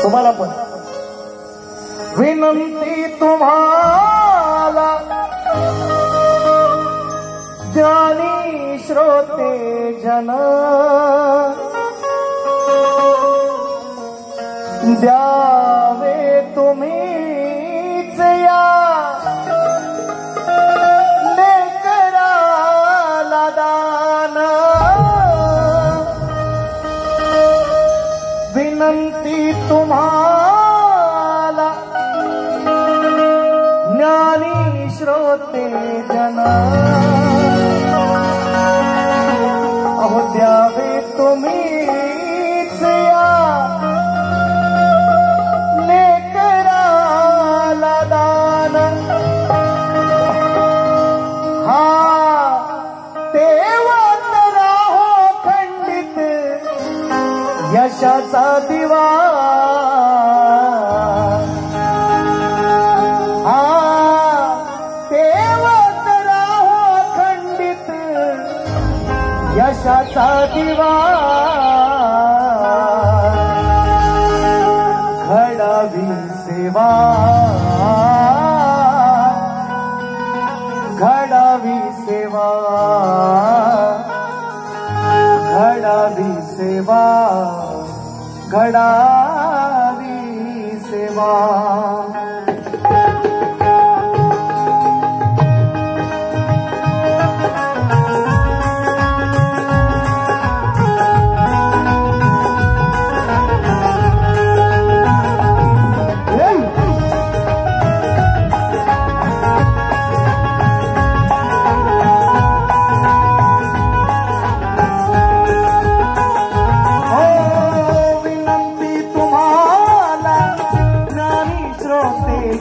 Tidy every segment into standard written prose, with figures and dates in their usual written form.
तुम्हाला पण विनंती तुम्हाला ज्ञानी श्रोते जन द्यावे तुम्हीच या लेकराला दान विनंती तुम्हाला ज्ञानी श्रोते जन अहो द्यावे तुम्हीच या लेकराला दान हा तेवत राहो खंडित यशाचा दिवा हा तेवत राहो खंडित यशाचा दिवा घडावी सेवा घडावी सेवा घडावी सेवा घडावी सेवा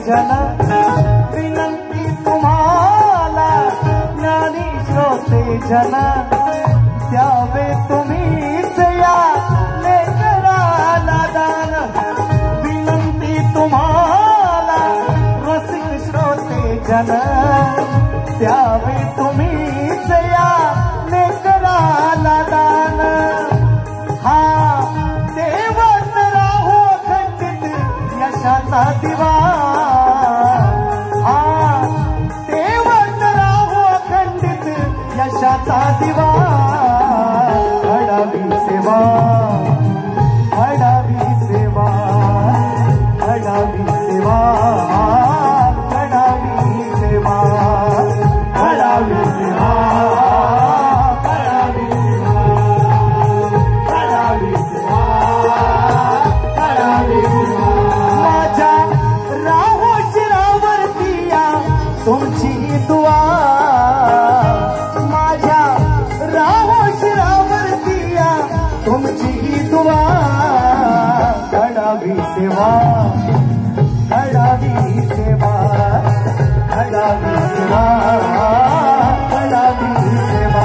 जन विनंती तुम्हाला ज्ञानी श्रोते जन द्यावे तुम्हीच या लेकराला दान विनंती तुम्हाला रसिक श्रोते जन द्यावे तुम्हीच या लेकराला दान हा देवत राहो खंडित यशाचा दिवा यशाचा दिवा घडावी सेवा घडावी सेवा घडावी सेवा घडावी सेवा घडावी सेवा घडावी सेवा घडावी सेवा माझ्या राहो शिरावरती या तुमची दुआ तुमची दुआ घडावी सेवा घडावी सेवा घडावी सेवा घडावी सेवा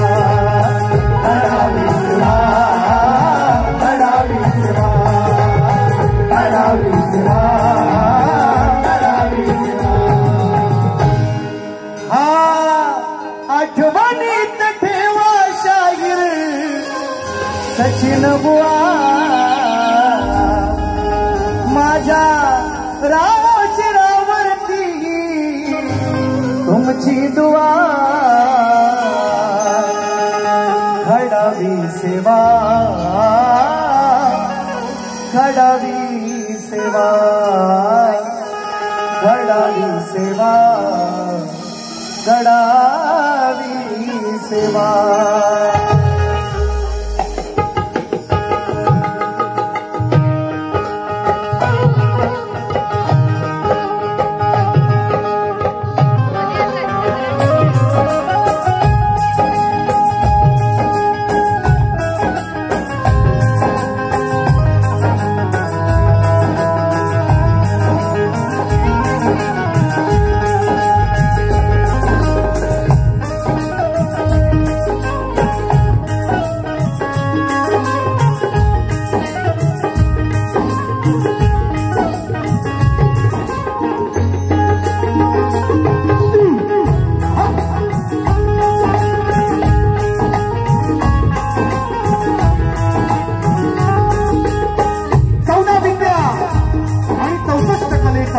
घडावी सेवा घडावी सेवा घडावी सेवा घडावी सेवा हा आठवणीत ठेवा शाहीर सचिन बुआ माझ्या राहो शिरावरती तुमची दुआ घडावी सेवा घडावी सेवा घडावी सेवा घडावी सेवा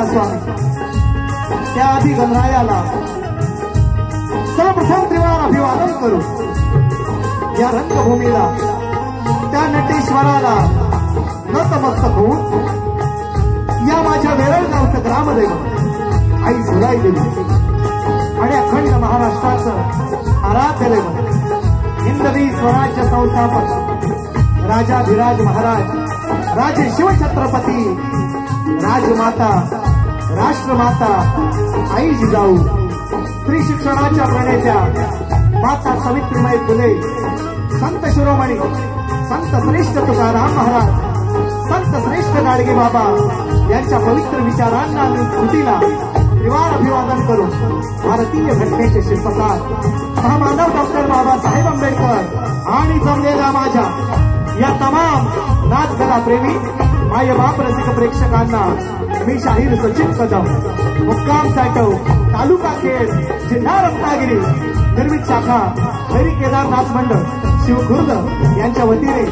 स्वामी त्याआधी गणरायाला सर्वप्रथम त्रिवार अभिवादन करू। या रंगभूमीला त्या नटेश्वराला नतमस्तक होऊन या माझ्या वेरळ गावचं ग्रामदैवत आई झुलाई देवी आणि अखंड महाराष्ट्राचं आराध्य दैवत हिंदवी स्वराज्य संस्थापक राजाधिराज महाराज राजे शिवछत्रपती राजमाता राष्ट्रमाता आई जिजाऊ स्त्री शिक्षणाच्या प्रणेत्या माता सावित्रीबाई फुले संत शिरोमणी संत श्रेष्ठ तुकाराम महाराज संत श्रेष्ठ गाडगे बाबा यांच्या पवित्र विचारांना आणि कृतीला त्रिवार अभिवादन करून भारतीय घटनेचे शिल्पकार महामानव डॉक्टर बाबासाहेब आंबेडकर आणि जमलेल्या माझ्या या तमाम नाचकला प्रेमी मायबाप रसिक प्रेक्षकांना मी शाहीर सचिन कदम मुक्काम साठव तालुका खेड जिल्हा रत्नागिरी निर्मित शाखा हरी केदार नाच मंडळ शिवखुर्द यांच्या वतीने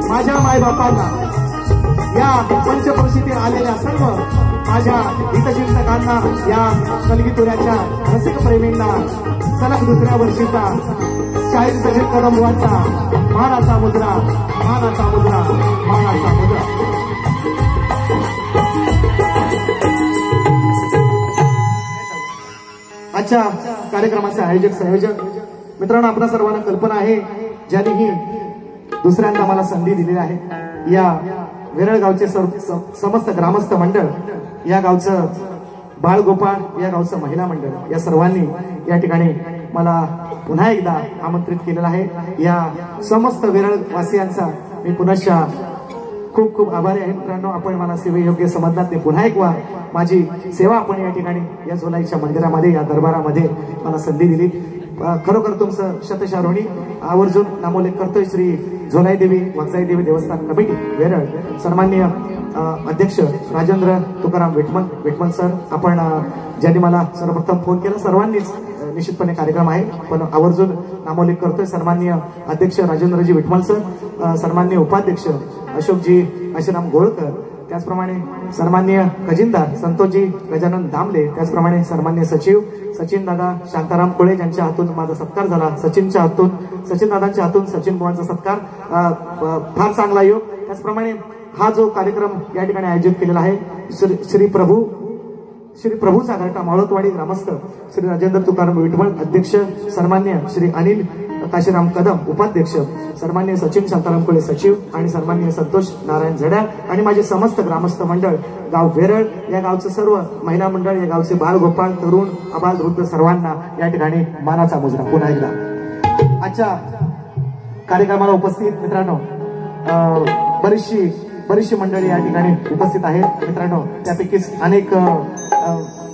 माझ्या मायबापांना या पंचक्रोशीतील आलेल्या सर्व माझ्या हितचिंतकांना या कलगीतुऱ्याच्या रसिक प्रेमींना सलग दुसऱ्या वर्षीचा शाहीर सचिन कदम बुवांचा मानाचा मुद्रा मानाचा मुद्रा मानाचा मुद्रा। आजच्या कार्यक्रमाचे आयोजक संयोजक मित्रांनो आपल्या सर्वांना कल्पना आहे ज्यांनी ही दुसऱ्यांदा मला संधी दिलेली आहे। या वेरळ गावचे समस्त ग्रामस्थ मंडळ या गावचं बाळगोपाळ या गावचं महिला मंडळ या सर्वांनी या ठिकाणी मला पुन्हा एकदा आमंत्रित केलेलं आहे। या समस्त वेरळ वासियांचा मी पुनश्च खूप खूप आभारी आहे। मित्रांनो आपण मला सेवेयोग्य समजलात ते पुन्हा एक वार माझी सेवा आपण या ठिकाणी या झोलाईच्या मंदिरामध्ये या दरबारामध्ये मला संधी दिली खरोखर तुमचं शतशः ऋणी आवर्जून नामोल्लेख करतोय। श्री झोलाई देवी वागजाई देवी देवस्थान कमिटी वेरळ सन्माननीय अध्यक्ष राजेंद्र तुकाराम वेटमन सर आपण ज्यांनी मला सर्वप्रथम फोन केला सर्वांनीच निश्चितपणे कार्यक्रम आहे पण आवर्जून नामोल्लेख करतोय। सन्माननीय अध्यक्ष राजेंद्रजी विठमल सर सन्माननीय उपाध्यक्ष अशोकजी आशीराम गोळकर त्याचप्रमाणे सन्माननीय खजिनदार संतोषजी गजानन दामले त्याचप्रमाणे सन्माननीय सचिव सचिन दादा शांताराम कोळे ज्यांच्या हातून माझा सत्कार झाला सचिन दादांच्या हातून सचिन बुवांचा सत्कार फार चांगला योग। त्याचप्रमाणे हा जो कार्यक्रम या ठिकाणी आयोजित केलेला आहे श्री प्रभूचा घरटा माळोतवाडी ग्रामस्थ श्री राजेंद्र तुकाराम विठमळ अध्यक्ष सन्मान्य श्री अनिल काशीराम कदम उपाध्यक्ष सन्मान्य सचिन शांताराम कोळे सचिव आणि सन्मान्य संतोष नारायण झड्या आणि माझे समस्त ग्रामस्थ मंडळ गाव वेरळ या गावचं सर्व महिला मंडळ या गावचे बाळगोपाळ तरुण आबाल वृद्ध सर्वांना या ठिकाणी मानाचा मुजरा पुन्हा एकदा। आजच्या कार्यक्रमाला उपस्थित मित्रांनो बरीचशी मंडळी या ठिकाणी उपस्थित आहेत मित्रांनो त्यापैकीच अनेक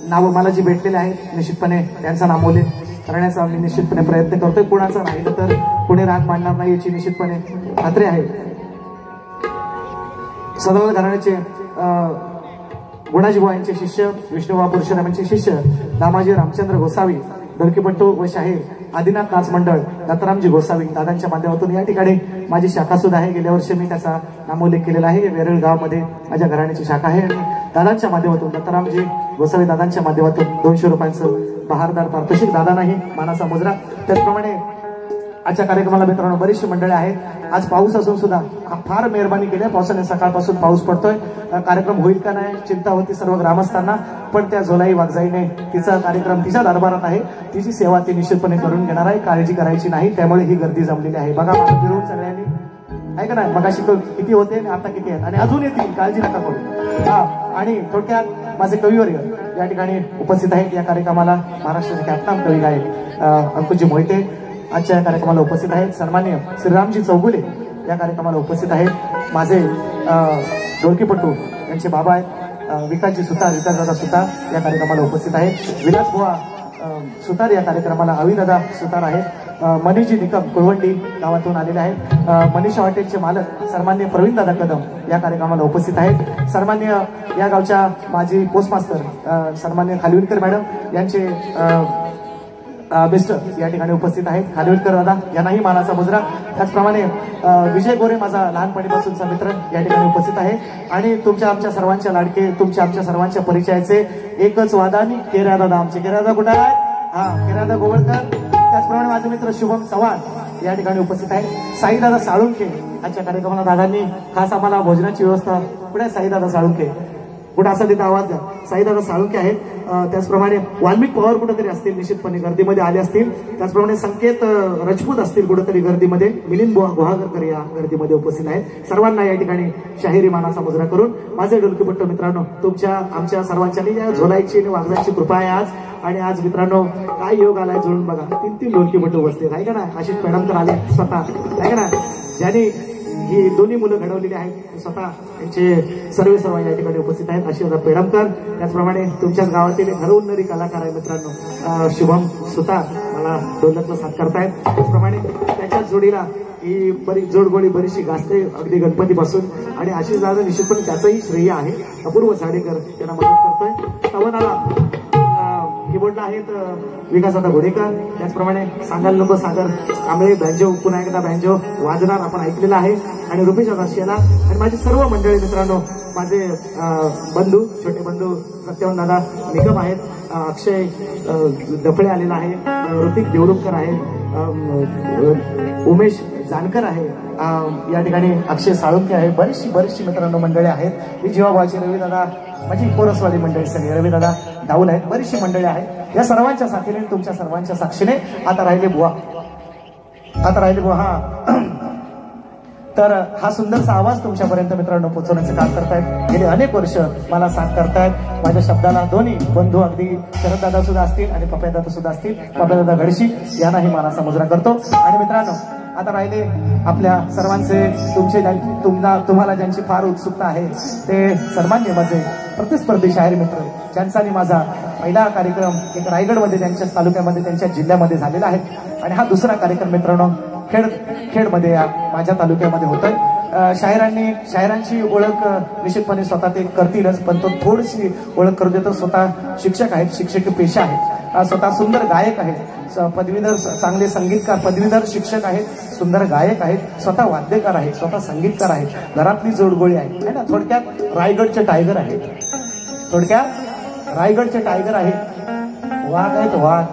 नावं मला जी भेटलेली आहेत निश्चितपणे त्यांचा नामोल्लेख करण्याचा मी निश्चितपणे प्रयत्न करतोय। कुणाचा राहिलं तर कुणी राग मांडणार नाही याची निश्चितपणे खात्री आहे। सदावर घराण्याचे गुणाजी बुवा यांचे शिष्य विष्णुबा परशुराम यांचे शिष्य दामाजी रामचंद्र गोसावी डोलकीपट्टू व शाहीर आदिनाथ नाच मंडळ दत्तरामजी गोसावी दादांच्या माध्यमातून या ठिकाणी माझी शाखा सुद्धा आहे। गेल्या वर्षी मी त्याचा नामोल्लेख केलेला आहे। वेरळ गावामध्ये माझ्या घराण्याची शाखा आहे आणि दादांच्या माध्यमातून दत्तरामजी गोसावी दादांच्या माध्यमातून 200 रुपयांचं बहारदार पारितोषिक दादांनाही मानाचा मुजरा। त्याचप्रमाणे आजच्या कार्यक्रमाला मित्रांनो बरीचशी मंडळी आहेत। आज पाऊस असून सुद्धा फार मेहरबानी केली पावसाने सकाळपासून पाऊस पडतोय कार्यक्रम होईल का नाही चिंता होती सर्व ग्रामस्थांना पण त्या झोलाई वागजाईने तिचा कार्यक्रम तिच्या दरबारात आहे तिची सेवा ती निश्चितपणे करून घेणार आहे काळजी करायची नाही त्यामुळे ही गर्दी जमलेली आहे। बघा फिरून सगळ्यांनी आहे का नाही मगाशी किती होते आता किती आहेत आणि अजून येतील काळजी नका करू। आणि थोडक्यात माझे कविवर्य या ठिकाणी उपस्थित आहेत। या कार्यक्रमाला महाराष्ट्राचे ख्यातनाम कवी गायक अंकुशजी मोहिते आजच्या या कार्यक्रमाला उपस्थित आहेत। सन्माननीय श्रीरामजी चौगुले या कार्यक्रमाला उपस्थित आहेत। माझे डोलकीपट्टू यांचे बाबा आहेत विकासजी सुतार विकासदादा सुतार या कार्यक्रमाला उपस्थित आहेत। विलास बुवा सुतार या कार्यक्रमाला अविदादा सुतार आहेत। मनीषजी निकम कुळवंडी गावातून आलेले आहेत। मनीषा हॉटेलचे मालक सन्माननीय प्रवीणदादा कदम या कार्यक्रमाला उपस्थित आहेत। सन्माननीय या गावच्या माजी पोस्ट मास्टर सन्माननीय खालिविलकर मॅडम यांचे मिस्टर या ठिकाणी उपस्थित आहेत, खानविलकर दादा यांनाही मानाचा मुजरा. त्याचप्रमाणे विजय गोरे माझा लहानपणीपासूनचा मित्र या ठिकाणी उपस्थित आहे. आणि तुमच्या आमच्या सर्वांच्या लाडके, तुमच्या आमच्या सर्वांच्या परिचयाचे एकच वादानी केऱ्या दादा. आमचे केऱ्या दादा कुठे आहे? हा, केऱ्या दादा गोवळकर. त्याचप्रमाणे माझे मित्र शुभम चव्हाण या ठिकाणी उपस्थित आहे. साईदादा साळुंखे आजच्या कार्यक्रमाला दादांनी खास आम्हाला भोजनाची व्यवस्था. कुठे साईदादा साळुंखे? कुठे असा तिथे आवाज द्या. साईदादा साळुंखे आहेत. त्याचप्रमाणे वाल्मिक पवार कुठेतरी असतील, निश्चितपणे गर्दीमध्ये आले असतील. त्याचप्रमाणे संकेत राजपूत असतील कुठेतरी गर्दीमध्ये. मिलिंद गुहागरकर या गर्दीमध्ये उपस्थित आहेत. सर्वांना या ठिकाणी शाहिरी मानाचा मुजरा करून माझे ढोलकीपट्टू मित्रांनो, तुमच्या आमच्या सर्वांच्या झोलायची आणि वाजवायची कृपा आहे आज. आणि आज मित्रांनो काय योग आलाय जुळून बघा. 3 ढोलकीपट्टू बसतील आहे का ना. आशिष पेडणकर आले स्वतः आहे का ना, ज्यांनी ही दोन्ही मुलं घडवलेली आहेत. स्वतः त्यांचे सर्व या ठिकाणी उपस्थित आहेत. आशिष पेडणकर. त्याचप्रमाणे तुमच्याच गावातील घरवूनणारी कलाकार आहे मित्रांनो शुभम सुतार, मला ढोलकला साथ करतायत. त्याचप्रमाणे त्याच्याच जोडीला ही बरीच जोडगोळी बरीचशी गाजते अगदी गणपतीपासून. आणि आशिष दादा निश्चितपणे त्याचंही श्रेय आहे. अपूर्व साडेकर त्यांना मदत करतोय. तवनाला कीबोर्डला आहेत विकासदादा घोडेकर. त्याचप्रमाणे सांगायला नको सागर कांबळे बँजो, पुन्हा एकदा बँजो वाजणार आपण ऐकलेला आहे. आणि रुपेश शेला आणि माझे सर्व मंडळी मित्रांनो, माझे बंधू, छोटे बंधू सत्यवन दादा निकम आहेत, अक्षय दफळे आलेला आहे, ऋतिक देवरुखकर आहे, उमेश जानकर आहे या ठिकाणी, अक्षय साळुंखे आहे. बरीचशी मित्रांनो मंडळी आहेत. ही जीवाभावाची रविदादा, माझी कोरसवाडी मंडळी सगळी रविदादा डाऊल आहेत. बरीचशी मंडळी आहेत. या सर्वांच्या साथीने तुमच्या सर्वांच्या साक्षीने आता राहिले बुवा हा. तर हा सुंदरसा आवाज तुमच्यापर्यंत मित्रांनो पोहोचवण्याचं काम करतायत. गेले अनेक वर्ष मला साथ करतायत. माझ्या शब्दाला दोन्ही बंधू अगदी शरददादा सुद्धा असतील आणि पप्यादादा सुद्धा असतील. पप्यादादा घडशी यांनाही मानाचा मुजरा करतो. आणि मित्रांनो आता राहिले आपल्या सर्वांचे, तुम्हाला ज्यांची फार उत्सुकता आहे ते सन्मान्य माझे प्रतिस्पर्धी शाहीर मित्र, ज्यांचा माझा पहिला कार्यक्रम एक रायगडमध्ये, त्यांच्या तालुक्यामध्ये, त्यांच्या जिल्ह्यामध्ये झालेला आहे. आणि हा दुसरा कार्यक्रम मित्रांनो खेडमध्ये माझ्या तालुक्यामध्ये होतोय. शाहिरांची ओळख निश्चितपणे स्वतः ते करतीलच, पण तो थोडीशी ओळख करू देतो. स्वतः शिक्षक आहेत, शिक्षकी पेशा आहे, स्वतः सुंदर गायक आहेत, पदवीधर चांगले संगीतकार, पदवीधर शिक्षक आहेत, सुंदर गायक आहेत, स्वतः वाद्यकार आहेत, स्वतः संगीतकार आहेत, घरातली जोडगोळी आहे ना. थोडक्यात रायगडचे टायगर आहेत. वाघ आहेत, वाघ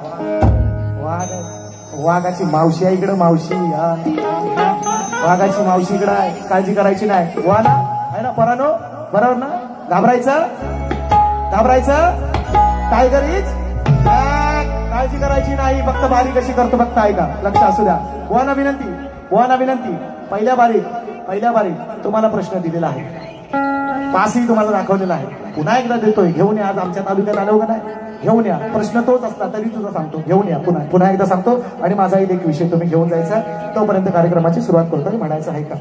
वाघाची मावशी आहे इकडं, मावशी वाघाची मावशी इकडं आहे. काळजी करायची नाही. वा ना आहे ना परानो, बरोबर ना. घाबरायचं टायगर इज काळजी करायची नाही. फक्त बारी कशी करतो फक्त ऐका, लक्ष असू द्या. बुवाना विनंती. पहिल्या बारीत तुम्हाला प्रश्न दिलेला आहे, पासही तुम्हाला दाखवलेला आहे. पुन्हा एकदा देतोय, घेऊन या. आज आमच्या तालुक्यात आलो का नाही, घेऊन या. प्रश्न तोच असला तरी तुझा सांगतो, घेऊन या. पुन्हा एकदा सांगतो. आणि माझाही एक विषय तुम्ही घेऊन जायचा. तोपर्यंत कार्यक्रमाची सुरुवात करतोय. म्हणायचं आहे का?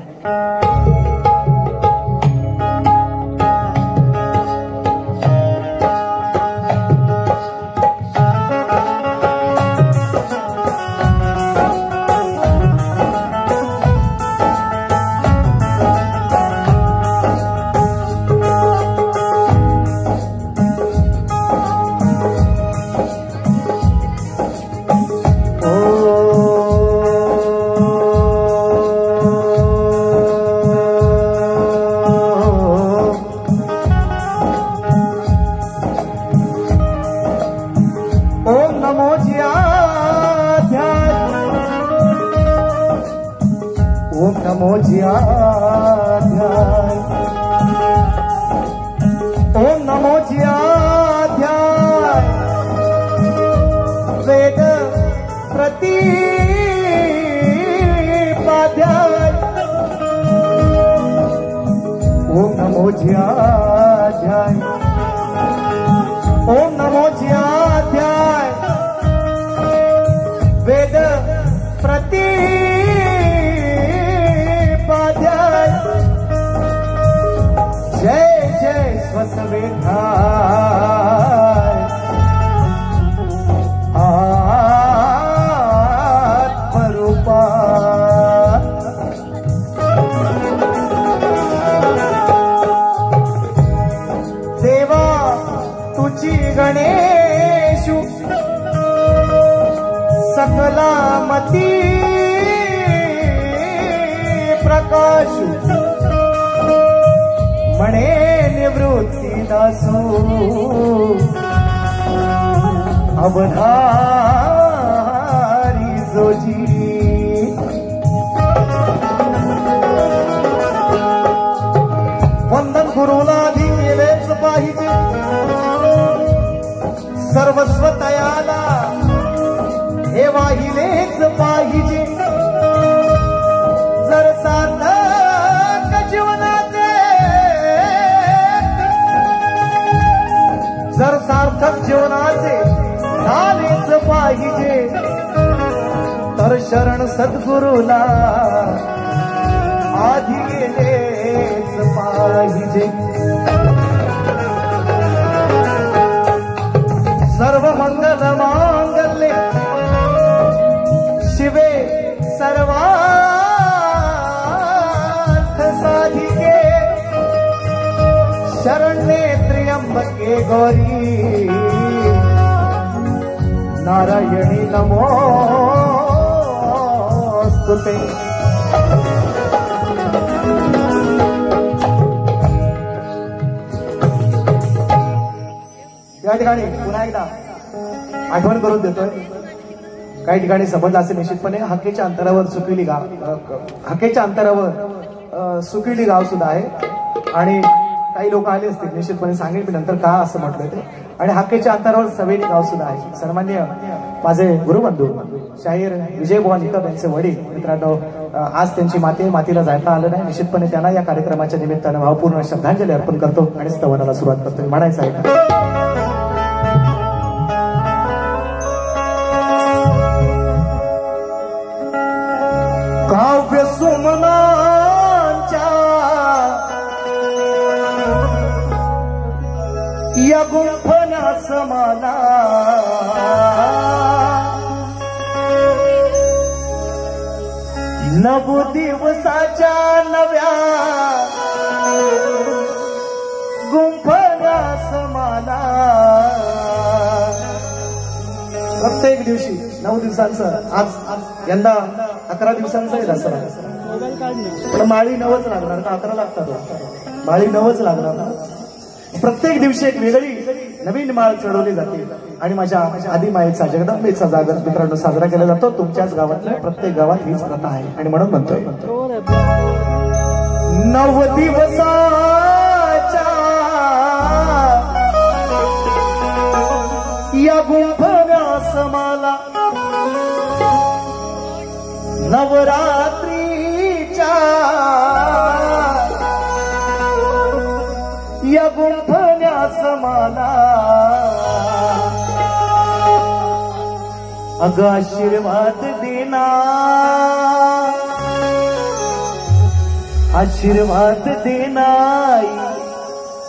सकलामती प्रकाश म्हणे निवृत्ती दासू अवधारी जोजी वंदन गुरुला आधी केलेच पाहिजे सर्वस्व तयाला हे वाहिलेच पाहिजे जर सार्थक जीवनाचे जर सार्थक जीवनाचे झालेच पाहिजे तर शरण सद्गुरूला आधी गेलेच पाहिजे सर्व मंगल मांगल्ये शिवे सर्वार्थ साधिके शरण्ये त्र्यंबके गौरी नारायणी नमोस्तुते या ठिकाणी पुन्हा एकदा आठवण करून देतोय काही ठिकाणी संबंध असे निश्चितपणे हाकेच्या अंतरावर सुकिली गाव हाकेच्या अंतरावर सुकिली गाव सुद्धा आहे आणि काही लोक आले असतील निश्चितपणे सांगेल मी नंतर का असं म्हटलं ते आणि हाकेच्या अंतरावर सवेली गाव सुद्धा आहे सन्मान्य माझे गुरुबंधू शाहीर विजयबुवा निकम यांचे वडील मित्रांनो आज त्यांची मातीला जायला आलं नाही निश्चितपणे त्यांना या कार्यक्रमाच्या निमित्तानं भावपूर्ण श्रद्धांजली अर्पण करतो आणि स्तवनाला सुरुवात करतो म्हणायचं आहे काव्य सुमनांच्या या गुंफण्या समाना नव दिवसाच्या नव्या गुंफण्या समाना प्रत्येक दिवशी 9 दिवसांचं आज यंदा 11 दिवसांचं आहे दसरा पण माळी 9च लागणार का 11 लागतात माळी 9च लागणार ना प्रत्येक दिवशी एक वेगळी नवीन माळ चढवली जाते आणि माझ्या आदिमायेचा जगदंबेचा जागर मित्रांनो साजरा केला जातो तुमच्याच गावातल्या प्रत्येक गावात हीच प्रथा आहे आणि म्हणून म्हणतोय 9 दिवसाच्या या गुंफण्या समाला नवरात्रीच्या या गुंफण्या समाला अग आशीर्वाद देना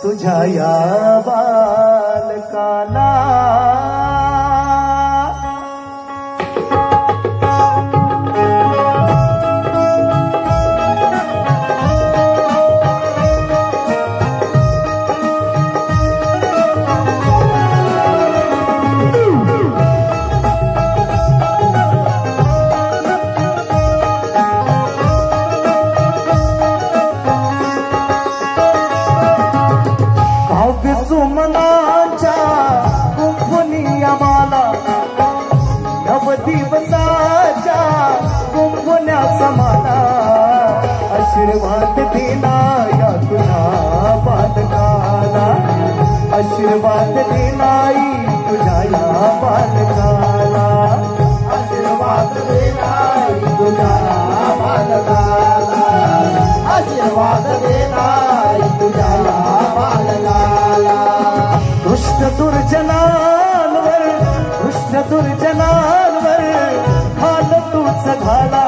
तुझ्या या बालकाला सुमनाच्या गुंफुनिया माला नव दिवसाच्या गुंफुन्या समाला आशीर्वाद देना या तुझ्या बालकाला आशीर्वाद देनाई तुझ्या या बालकाला आशीर्वाद देनाई तुझ्या बालकाला आशीर्वाद देनाई तुझ्या बालकाला दुष्ट दुर्जनांवर घाल तूच घाला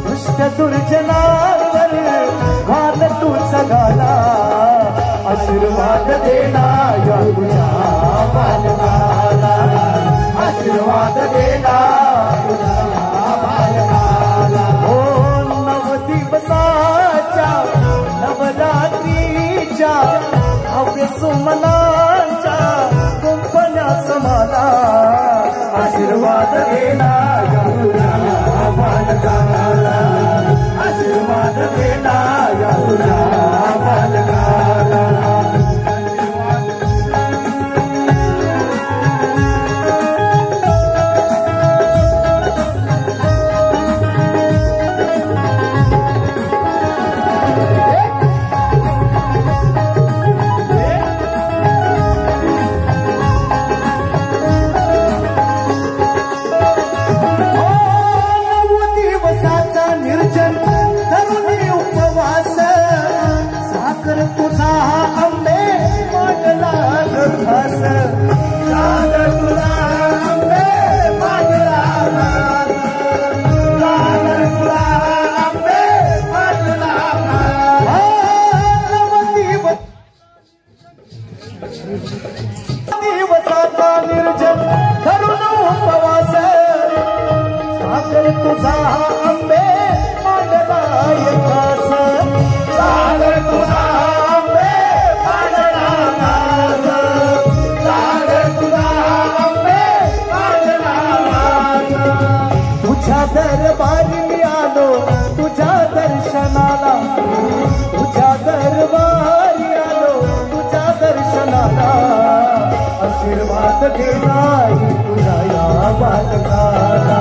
दुष्ट दुर्जनांवर घाल तूच घाला आशीर्वाद देना या तुझ्या बालकाला आशीर्वाद देना तुझ्या बालकाला ओ 9 दिवसाच्या नवरात्रीच्या भव्य सुमनांच्या गुंफण्या समाला आशीर्वाद देना दिवसाचा निर्जन धरून उपवास सागर तुझा आंबे मांडलाय खास सागर तुझा आंबे मांडला खास सागर तुझा आंबे मांडला खास तुझ्या दरबारी मी आलो तुझ्या दर्शनाला तुझ्या दरबारी आलो तुझ्या दर्शनाला आशीर्वाद देणार तुझ्या या बालकाला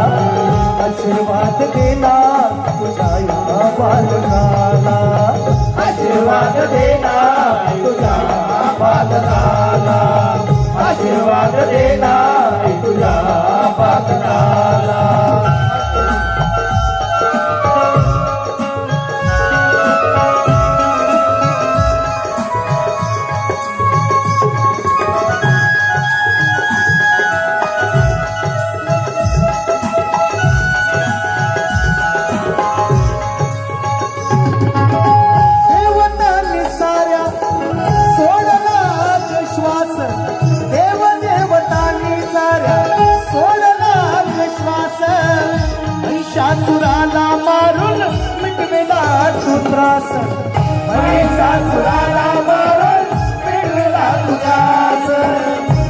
आशीर्वाद देणार तुझ्या या बालकाला आशीर्वाद देणार तुझ्या बालकाला आशीर्वाद देणार तुझ्या बालकाला महिषासुराला मारून मिटविला तू त्रास महिषासुराला मारून मिटविला तू त्रास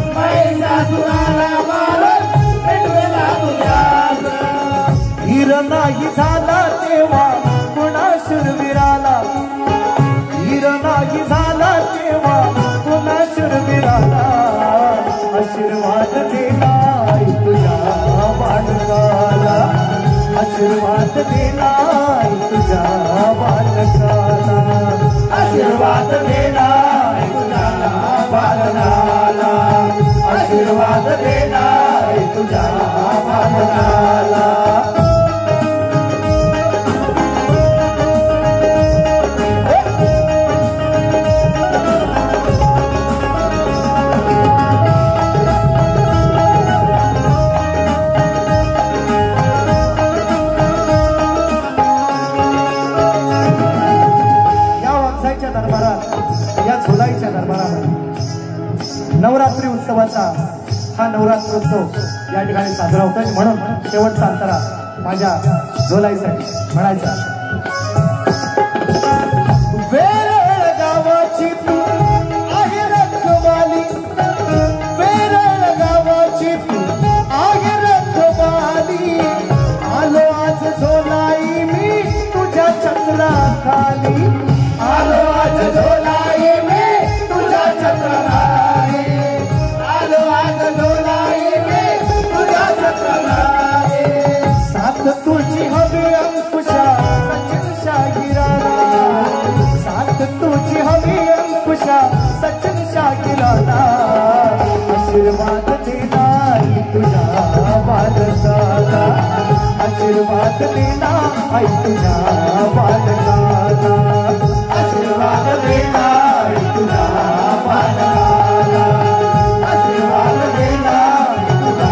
महिषासुराला मारून मिटविला तू त्रास हीर नाही झाला तेव्हा पुन्हा शूरवीराला हीर नाही झाला तेव्हा पुन्हा शूरवीराला आशीर्वाद देणार तुझ्या बालकाला आशीर्वाद देणार तुझ्या बालकाला आशीर्वाद देणार तुझ्या बालकाला आशीर्वाद देणार तुझ्या बालकाला या झोलाईच्या दरबारात नवरात्री उत्सवाचा हा नवरात्रोत्सव या ठिकाणी साजरा होतोय म्हणून शेवटचा अंतरा माझ्या झोलाईसाठी म्हणायचा वेरळ गावाची तू आहे रखवाली वेरळ गावाची तू आहे रखवाली आलो आज झोलाई मी तुझ्या चक्राखाली आलो आज झोलाई मी तुझ्या चक्राखाली आलो आज झोलाई मी तुझ्या चक्राखाली साथ तुझी हवी अंकुशा सचिन शागिराला साथ तुझी हवी अंकुशा सचिन शागिराला आशीर्वाद देणार तुझ्या बालकाला आशीर्वाद देणार आई तुझ्या बालकाला आशीर्वाद देणार तुझ्या बालकाला आशीर्वाद देणार तुझ्या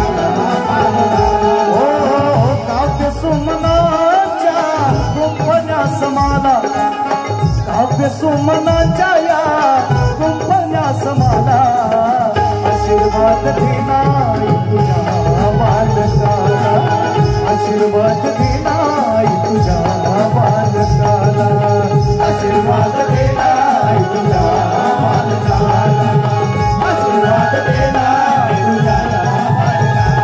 बालकाला ओ काव्य सुमनाच्या गुंफण्यास मला काव्य सुमनाच्या या गुंफण्यास मला आशीर्वाद देणार तुझ्या बालकाला आशीर्वाद देणार तुझ्या बालकाला आशीर्वाद देणार तुझ्या बालकाला आशीर्वाद देणार तुझ्या बालकाला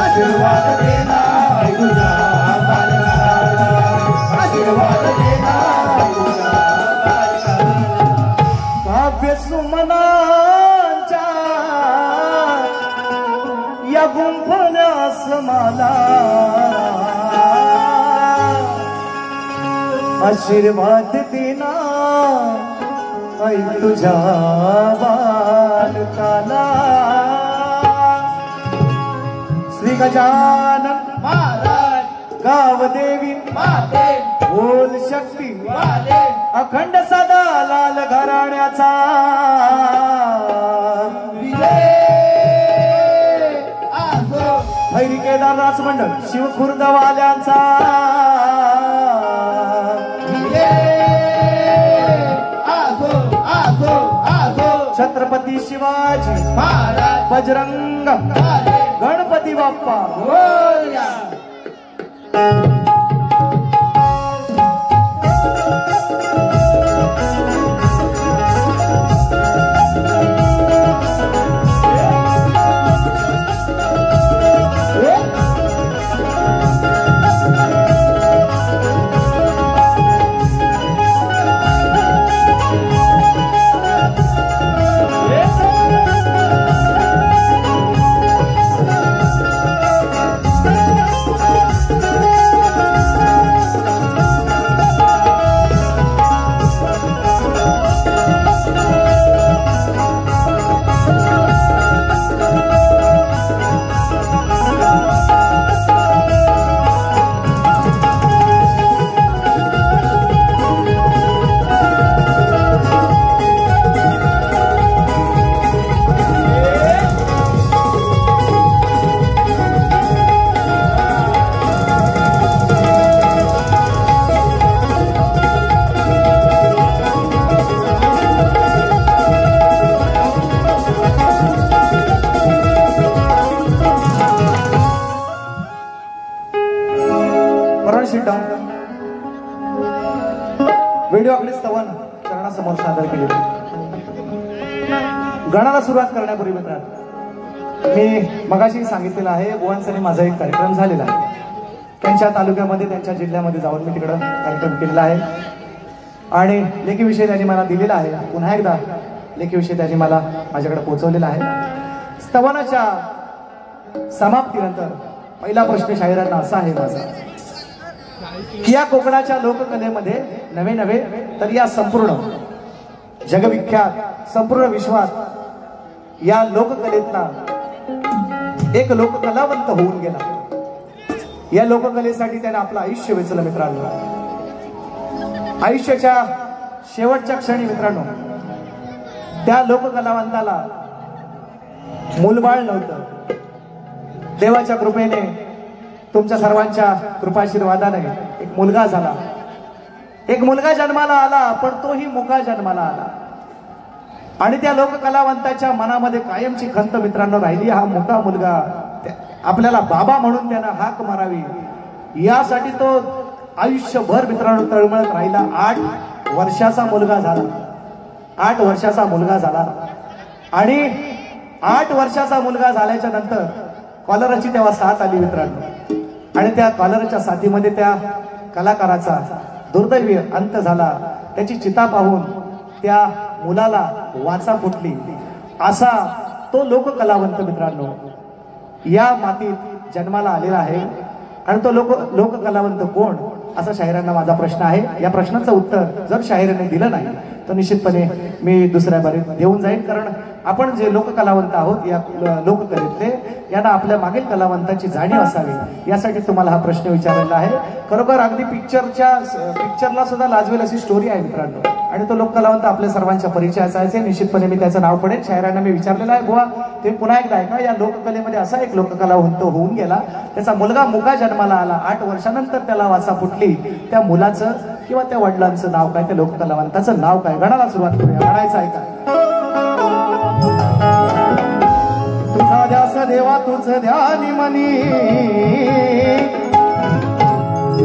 आशीर्वाद देणार तुझ्या बालकाला आशीर्वाद देणार तुझ्या बालकाला काव्य सुमनांच्या या गुंफण्यास मला आशीर्वाद देणार आई तुझ्या बालकाला श्री गजानन महाराज गावदेवी माते बोल शक्ती वाले अखंड सदा लाल घराण्याचा भैरी केदार राजमंडळ शिवखुर्दवाल्यांचा छत्रपती छत्रपती शिवाजी महाराज बजरंग गणपती बाप्पा मोरया. व्हिडिओ आपले स्तवन चरणासमोर सादर केले. गणाला सुरुवात करण्यापूर्वी मित्रांनो मी मगाशी सांगितलेलं आहे बुवांचा माझा एक कार्यक्रम झालेला आहे. त्यांच्या तालुक्यामध्ये त्यांच्या जिल्ह्यामध्ये जाऊन मी तिकडं कार्यक्रम केलेला आहे आणि लेखीविषयी त्यांनी मला दिलेला आहे. पुन्हा एकदा लेखीविषयी त्यांनी मला माझ्याकडे पोहोचवलेला आहे. स्तवनाच्या समाप्तीनंतर पहिला प्रश्न शाहिरांना असा आहे माझा की या कोकणाच्या लोककलेमध्ये नवे नवे तर या संपूर्ण जगविख्यात संपूर्ण विश्वात या लोककलेतला एक लोककलावंत होऊन गेला. या लोककलेसाठी त्याने आपलं आयुष्य वेचलं मित्रांनो. आयुष्याच्या शेवटच्या क्षणी मित्रांनो त्या लोककलावंताला मूलबाळ नव्हतं. देवाच्या कृपेने तुमच्या सर्वांच्या कृपाशीर्वादाने एक मुलगा झाला. एक मुलगा जन्माला आला पण तोही मुका जन्माला आला आणि त्या लोककलावंताच्या मनामध्ये कायमची खंत मित्रांनो राहिली हा मुका मुलगा आपल्याला बाबा म्हणून त्यानं हाक मारावी. यासाठी तो आयुष्यभर मित्रांनो तळमळत राहिला. 8 वर्षाचा मुलगा झाला. 8 वर्षाचा मुलगा झाला आणि 8 वर्षाचा मुलगा झाल्याच्या नंतर कॉलराची तेव्हा साथ आली मित्रांनो आणि त्या कॉलरच्या साथीमध्ये त्या कलाकाराचा दुर्दैवी अंत झाला. त्याची चिता पाहून त्या मुलाला वाचा फुटली. असा तो लोककलावंत मित्रांनो या मातीत जन्माला आलेला आहे. आणि तो लोककलावंत कोण असा शाहिरांना माझा प्रश्न आहे. या प्रश्नाचं उत्तर जर शाहिराने दिलं नाही तर निश्चितपणे मी दुसऱ्या बारीत देऊन जाईन. कारण आपण जे लोककलावंत आहोत या लोककलेतले यांना आपल्या मागील कलावंताची जाणीव असावी यासाठी तुम्हाला हा प्रश्न विचारलेला आहे. खरोखर अगदी पिक्चरला सुद्धा लाजवेल अशी स्टोरी आहे मित्रांनो आणि तो लोककलावंत आपल्या सर्वांच्या परिचयाचा आहे. निश्चितपणे मी त्याचं नाव पडेल. शाहिरांना मी विचारलेलं आहे बुवा ते पुन्हा एकदा आहे का या लोककलेमध्ये असा एक लोककलावंत होऊन गेला त्याचा मुलगा मुका जन्माला आला. 8 वर्षानंतर त्याला वाचा फुटली. त्या मुलाचं किंवा त्या वडिलांचं नाव काय त्या लोककलावंताचं नाव काय. गणाला सुरुवात करूया. गणायचं आहे का तुझा ध्यास देवा तुझ ध्यानी मनी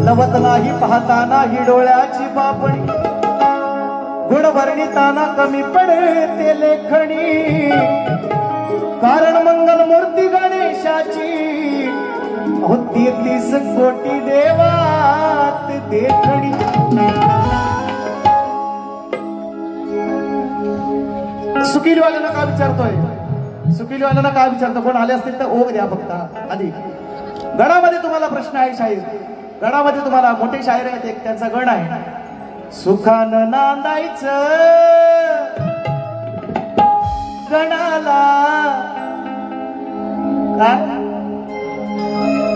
लवत नाही पाहता नाही डोळ्याची पापणी गुण वर्णिताना कमी पडे ते लेखणी कारण मंगल मूर्ती गणेशाची होती 30 कोटी देवात देखणी. सुकिलवाल्यांना का विचारतोय सुकिलवाल्यांना का विचारतो कोण आले असतील तर ओघ द्या फक्त आधी. गणामध्ये तुम्हाला प्रश्न आहे. शाहीर गणामध्ये तुम्हाला मोठे शाहीर आहेत. एक त्यांचा गण आहे सुखानं नांदायचं गणाला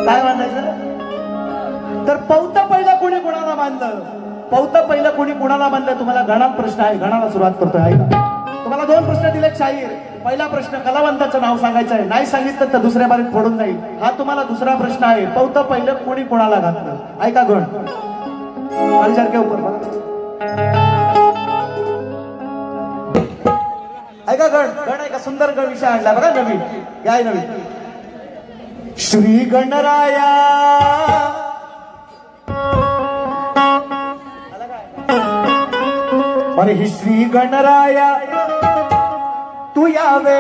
काय मांडायचं तर पौतं पहिलं कोणी कोणाला बांधलं. पौतं पहिलं कोणी कोणाला बांधलं तुम्हाला गणात प्रश्न आहे. गणाला सुरुवात करतोय ऐका. तुम्हाला 2 प्रश्न दिलेत शाहीर. पहिला प्रश्न कलावंताचं नाव सांगायचं आहे. नाही सांगितलं तर दुसऱ्या बारीत फोडून जाईल. हा तुम्हाला दुसरा प्रश्न आहे. पौतं पहिलं कोणी कोणाला घातलं. ऐका गण विचार के ऊपर ऐका गण गण ऐका सुंदर गण विषय आणला बघा नवीन काय नवीन श्री गणराया अरे ही श्री गणराया तू यावे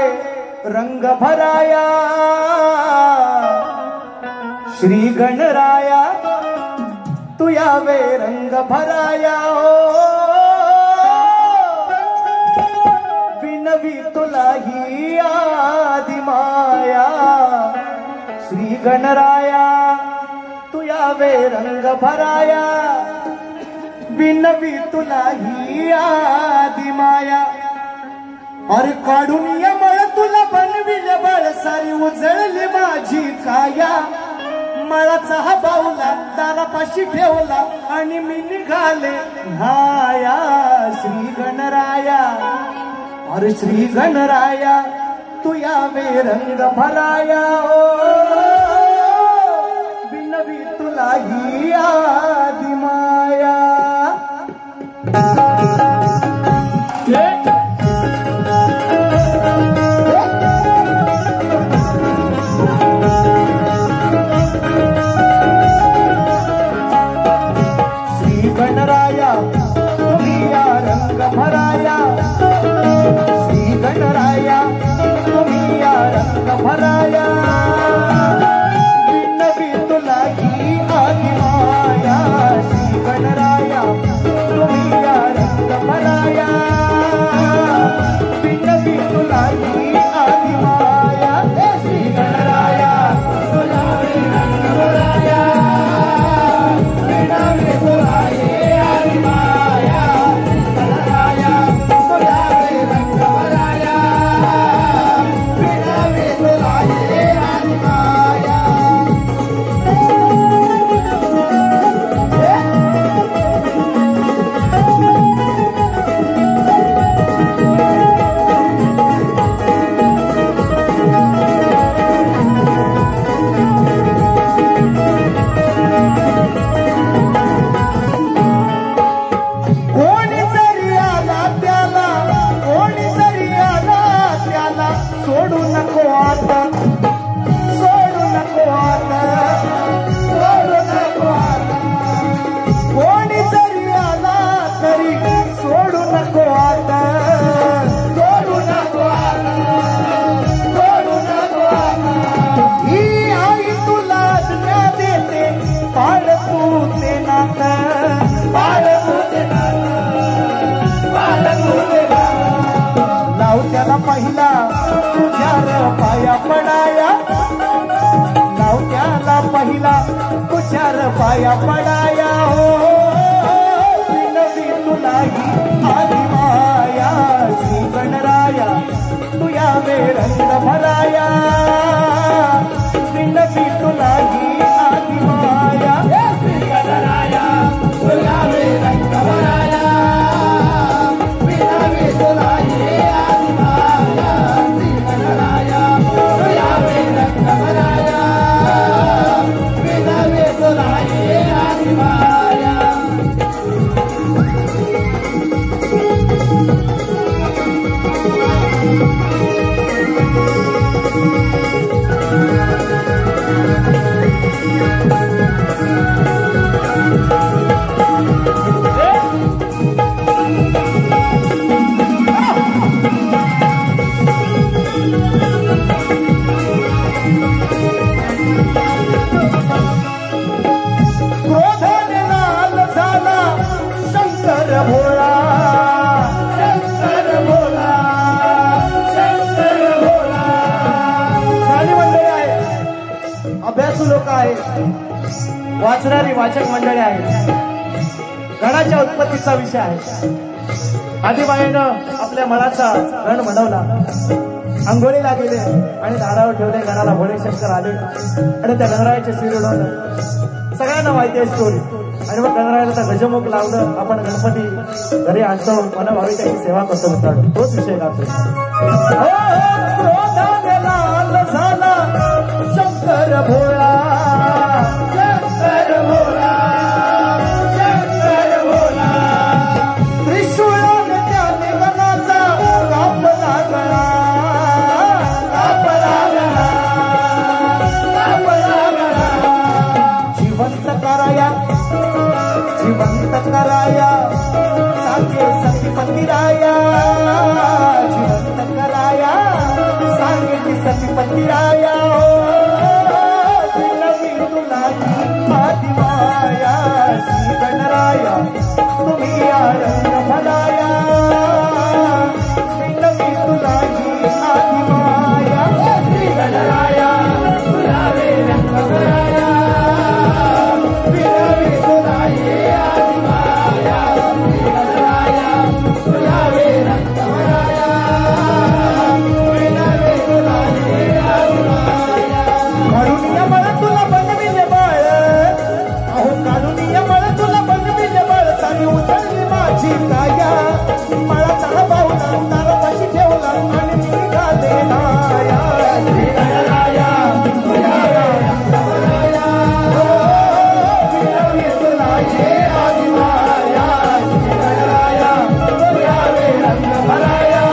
रंग भराया श्री गणराया तू यावे रंग भराया विनवी तुला ही आदि माया श्री गणराया तू यावे रंग भराया विनवी तुला ही आदि माया अरे काढून यमळ तुला बनविले बळ सारी उजळली माझी काया मळाचा हा बाऊला दारापाशी ठेवला आणि मी निघाले न्हाया श्री गणराया अरे श्री गणराया तू यावे रंग भराया विनवी तुला ही आदि माया श्री गणराया तुम्ही या रंग भराया श्री गणराया तुम्ही या रंग भराया विनवी तुला ही आदि माया श्री गणराया तुम्ही या रंग भराया विनवी तुला ही आदि माया श्री गणराया तुला रंग भराया विनवी तुला ही आदि माया गणराया तुला रंग भराया विनवी तुला ही आदि माया कोणी जरी आला त्याला कोणी जरी आला त्याला सोडू नको आता सोडू नको आता सोडू नको आता कोणी जरी आला तरी सोडू नको आता सोडू नको आता सोडू नको आता ही आई तुला ज्ञा देते पाळ तू ते नातं पाळ तू ते लाव त्याला पहिला तुझ्या पाया पडाया लाव त्याला पहिला तुझ्या पाया पडाया हो विनवी तुला ही आदि माया श्री गणराया तू यावे रंग भराया विनवी तुला ही आदि माया श्री गणराया तू यावे रंग भराया विनवी तुला ही आदि माया श्री गणराया तू यावे रंग भराया विनवी तुला ही आदि माया क्रोधाने लाल झाला शंकर भोळा शंकर भोळा शंकर भोळा सारी मंडळी आहे अभ्यासू लोक आहेत वाचणारी वाचक मंडळी आहेत गणाच्या उत्पत्तीचा विषय आहे आदिबाईनं आपल्या मनाचा गण म्हणवला अंघोळीला गेले आणि दारावर ठेवले गणाला भोळे शंकर आले आणि त्या गणरायाचे शिर उडवलं सगळ्यांना माहिती आहे स्टोरी आणि मग गणरायाला त्या गजमुख लावलं आपण गणपती घरी आणतो मनभावी त्याची सेवा करतो मित्रांनो तोच विषय गातो लाल झाला शंकर भोळा शंकर भोळा शंकर भोळा त्रिशूळाने त्याने गणाचा कापला सतीपती राया विनवी तुला आदि माया श्री गणराया तुम्ही या रंग भलाया विनवी तुला आदि माया श्री गणराया तुलावे रंग भलाया विनवी तुला आदि माया श्री गणराया तुलावे रंग भलाया काढूनिया मला तुला बनविले बाळ अहो काढूनिया मला तुला बनविले बाळ सारी उचलली माझी काया मला चढा बावला तारा पाशी ठेवला आणि निघाले नाया श्री गणराया तुझ्या रंगभराया विनवी तुला ये आदि माया श्री गणराया तुझ्या रंगभराया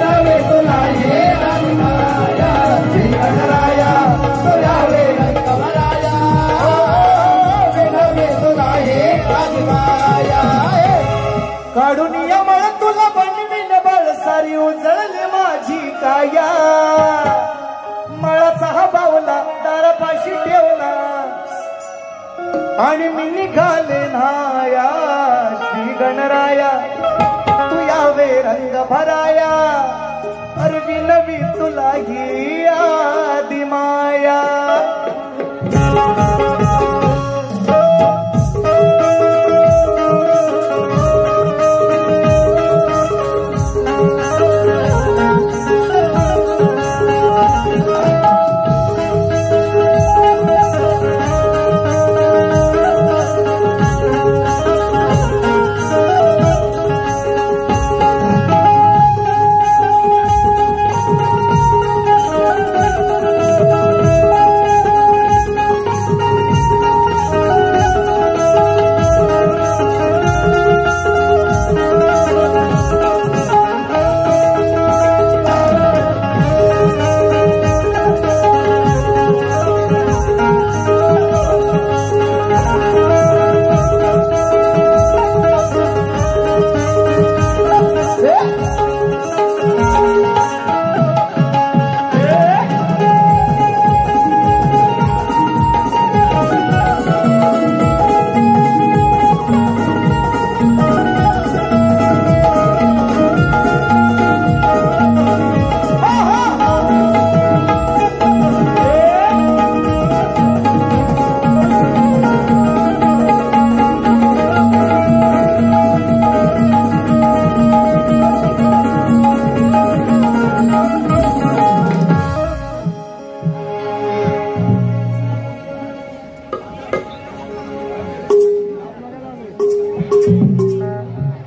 विनवी तुला ये आदि माया श्री गणराया तुझ्या रंगभराया विनवी तुला ये आदि माया काढून या मला तुला बनविल बळ सारी उजळली माझी काया मळाचा हा बावला दारापाशी ठेवला आणि मी निघाले नाया श्री गणराया तू यावे रंग भराया अरे विनवी तुला ही आदि माया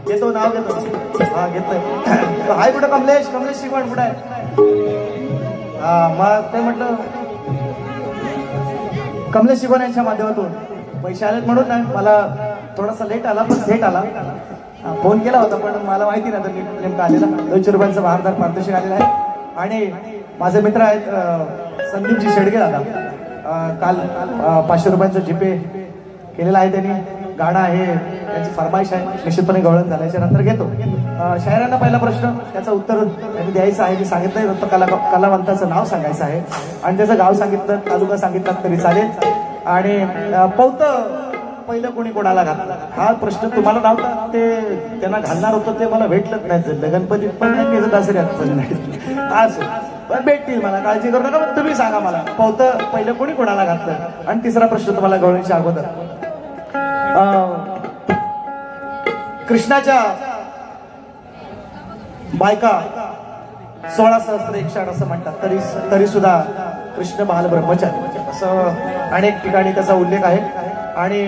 घेतो नाव घेतो हा घेतोय हाय कुठं कमलेश शिकवण कुठं आहे हा मग ते म्हटलं कमलेश शिकवण यांच्या माध्यमातून पैसे आलेत म्हणून नाही मला थोडासा लेट आला पण भेट आला फोन केला होता पण मला माहिती नाही तर नेमका आलेला 200 रुपयांचा भारदार पारितोषिक आलेला आहे आणि माझे मित्र आहेत संदीपजी शेडगे दादा काल 500 रुपयांचा जीपे केलेला आहे त्यांनी गाणं आहे त्याची फरमाईश आहे निश्चितपणे गवळण झाल्याच्या नंतर घेतो शायरांना पहिला प्रश्न त्याचं उत्तर त्यांनी द्यायचं आहे मी सांगितलंय फक्त कलावंताचं नाव सांगायचं आहे आणि त्याचं गाव सांगितलं तालुका सांगितलं तरी चालेल आणि पौत पहिलं कोणी कोणाला घातलं हा प्रश्न तुम्हाला नव्हता ते त्यांना घालणार होतं ते मला भेटलंच नाही गणपतीत पण नाही दसऱ्यात पण नाही असं पण भेटतील मला काळजी करू नका तुम्ही सांगा मला पौत पहिलं कोणी कोणाला घातलं आणि तिसरा प्रश्न तुम्हाला गवळणीच्या अगोदर कृष्णाच्या बायका 16 सहस्त्र 108 असं म्हणतात तरी सुद्धा कृष्ण बाल ब्रह्मचारी असं अनेक ठिकाणी त्याचा उल्लेख आहे आणि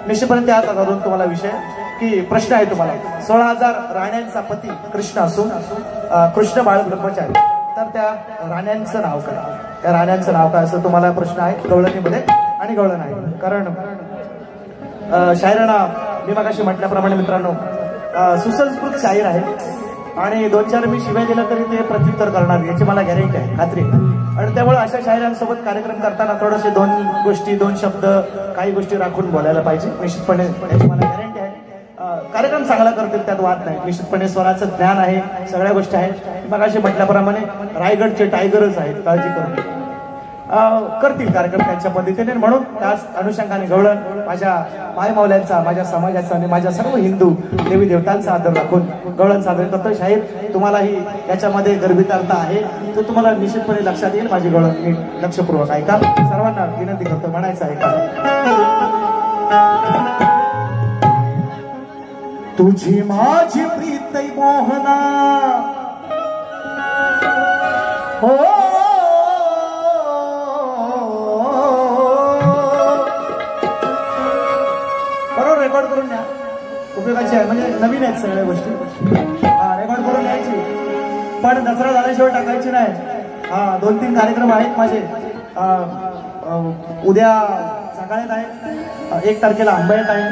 निश्चितपणे त्यात धरून तुम्हाला विषय की प्रश्न आहे तुम्हाला 16,000 राण्यांचा पती कृष्ण असून कृष्ण बाळ ब्रह्मचारी तर त्या राण्यांचं नाव काय त्या राण्यांचं नाव काय असं तुम्हाला प्रश्न आहे गवळणीमध्ये आणि गवळण आहे कारण शायरांना मी मगाशी म्हटल्याप्रमाणे मित्रांनो सुसंस्कृत शाहीर आहे आणि 2-4 मी शिवाय दिला तरी ते प्रत्युत्तर करणार याची मला गॅरंटी आहे खात्री आणि त्यामुळे अशा शायरांसोबत कार्यक्रम करताना थोडेसे 2 शब्द काही गोष्टी राखून बोलायला पाहिजे निश्चितपणे याची मला गॅरंटी आहे कार्यक्रम चांगला करतील त्यात वाद नाही. निश्चितपणे स्वराचं ज्ञान आहे, सगळ्या गोष्टी आहेत. मग असे म्हटल्याप्रमाणे रायगडचे टायगरच आहेत, काळजी करून करतील कार्यक्रम त्यांच्या पद्धतीने. म्हणून त्याच अनुषंगाने गवळण माझ्या मायमावल्यांचा, माझ्या समाजाचा आणि माझ्या सर्व हिंदू देवी देवतांचा आदर राखून गवळण साजरे करतो. शाहीर तुम्हालाही याच्यामध्ये गर्भितार्थ आहे तो तुम्हाला निश्चितपणे लक्षात येईल. माझी गवळण नीट लक्षपूर्वक ऐका. सर्वांना विनंती करतो म्हणायचं आहे का. तुझी माझी प्रीत मोहना हो रेकॉर्ड करून द्या, उपयोगाची आहे. म्हणजे नवीन आहेत सगळ्या गोष्टी. रेकॉर्ड करून द्यायची, पण दसरा झाल्याशिवाय टाकायची नाही. 2-3 कार्यक्रम आहेत माझे. उद्या सकाळीत आहे, 1 तारखेला अंबयात आहे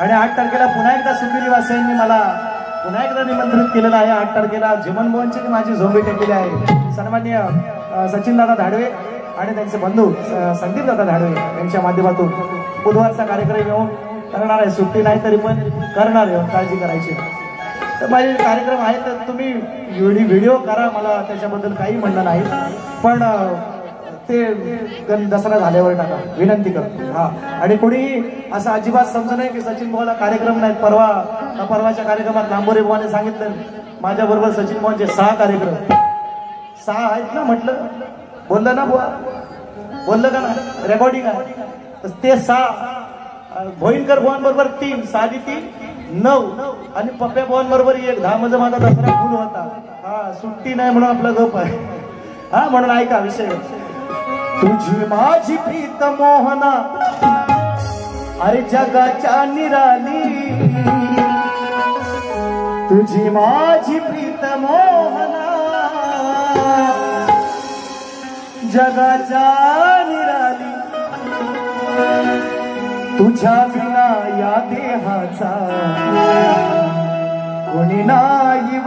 आणि 8 तारखेला पुन्हा एकदा सुंदिली वासियांनी मला पुन्हा एकदा निमंत्रित केलेलं आहे. 8 तारखेला जीवन मोहनची माझी झोंबी टेकलेली आहे. सन्माननीय सचिनदादा धाडवे आणि त्यांचे बंधू संदीपदादा धाडवे यांच्या माध्यमातून बुधवारचा कार्यक्रम येऊन करणार आहे. सुट्टी नाही तरी पण करणार आहे, काळजी करायची. तर माझे कार्यक्रम आहेत तर तुम्ही व्हिडिओ करा, मला त्याच्याबद्दल काही म्हणणं नाही, पण ते दसरा झाल्यावर टाका विनंती करतो. आणि कोणीही असं अजिबात समजू नये की सचिन भाऊला कार्यक्रम नाहीत. परवाच्या कार्यक्रमात लांबोरे भावाने सांगितलं माझ्याबरोबर सचिन भाऊंचे 6 कार्यक्रम 6 आहेत ना. म्हटलं बोललं ना बुवा, बोललं का ना, रेकॉर्डिंग आहे. तर ते 6 भोईनकर भुवांबरोबर 3, साधी 3, 9 आणि पप्प्या भुवांबरोबर 1. 10 म्हणजे माझा दसरा फुल होता. सुट्टी नाही म्हणून आपला गप आहे. म्हणून ऐका विषय. तुझी माझी प्रीत मोहना अरे जगाच्या निराली, तुझी माझी प्रीत मोहना जगाच्या निराली, तुझ्या विना या देहाचा कोणी नाही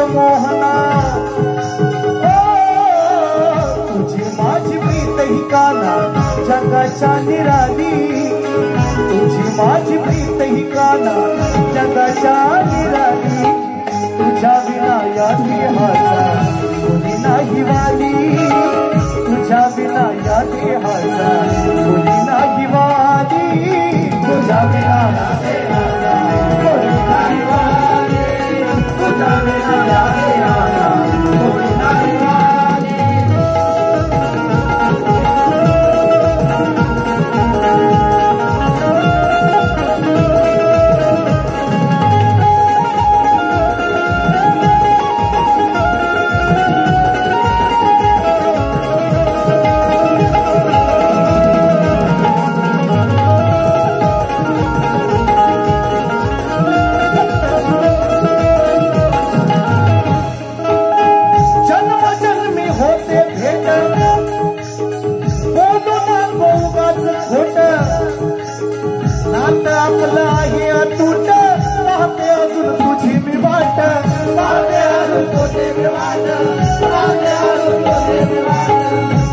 मोहना तुझी माझी प्रीत ही काना जगाच्या निराली, तुझी माझी प्रीत ही काना जगाच्या निराली, तुझ्या विना या देहाचा कोणी नाही वाली, तुझ्या विना या देहाचा कोणी नाही वाली, तुझ्या विना या देहाचा कोणी नाही वाली, तुझ्या विना या देहाचा कोणी नाही वाली.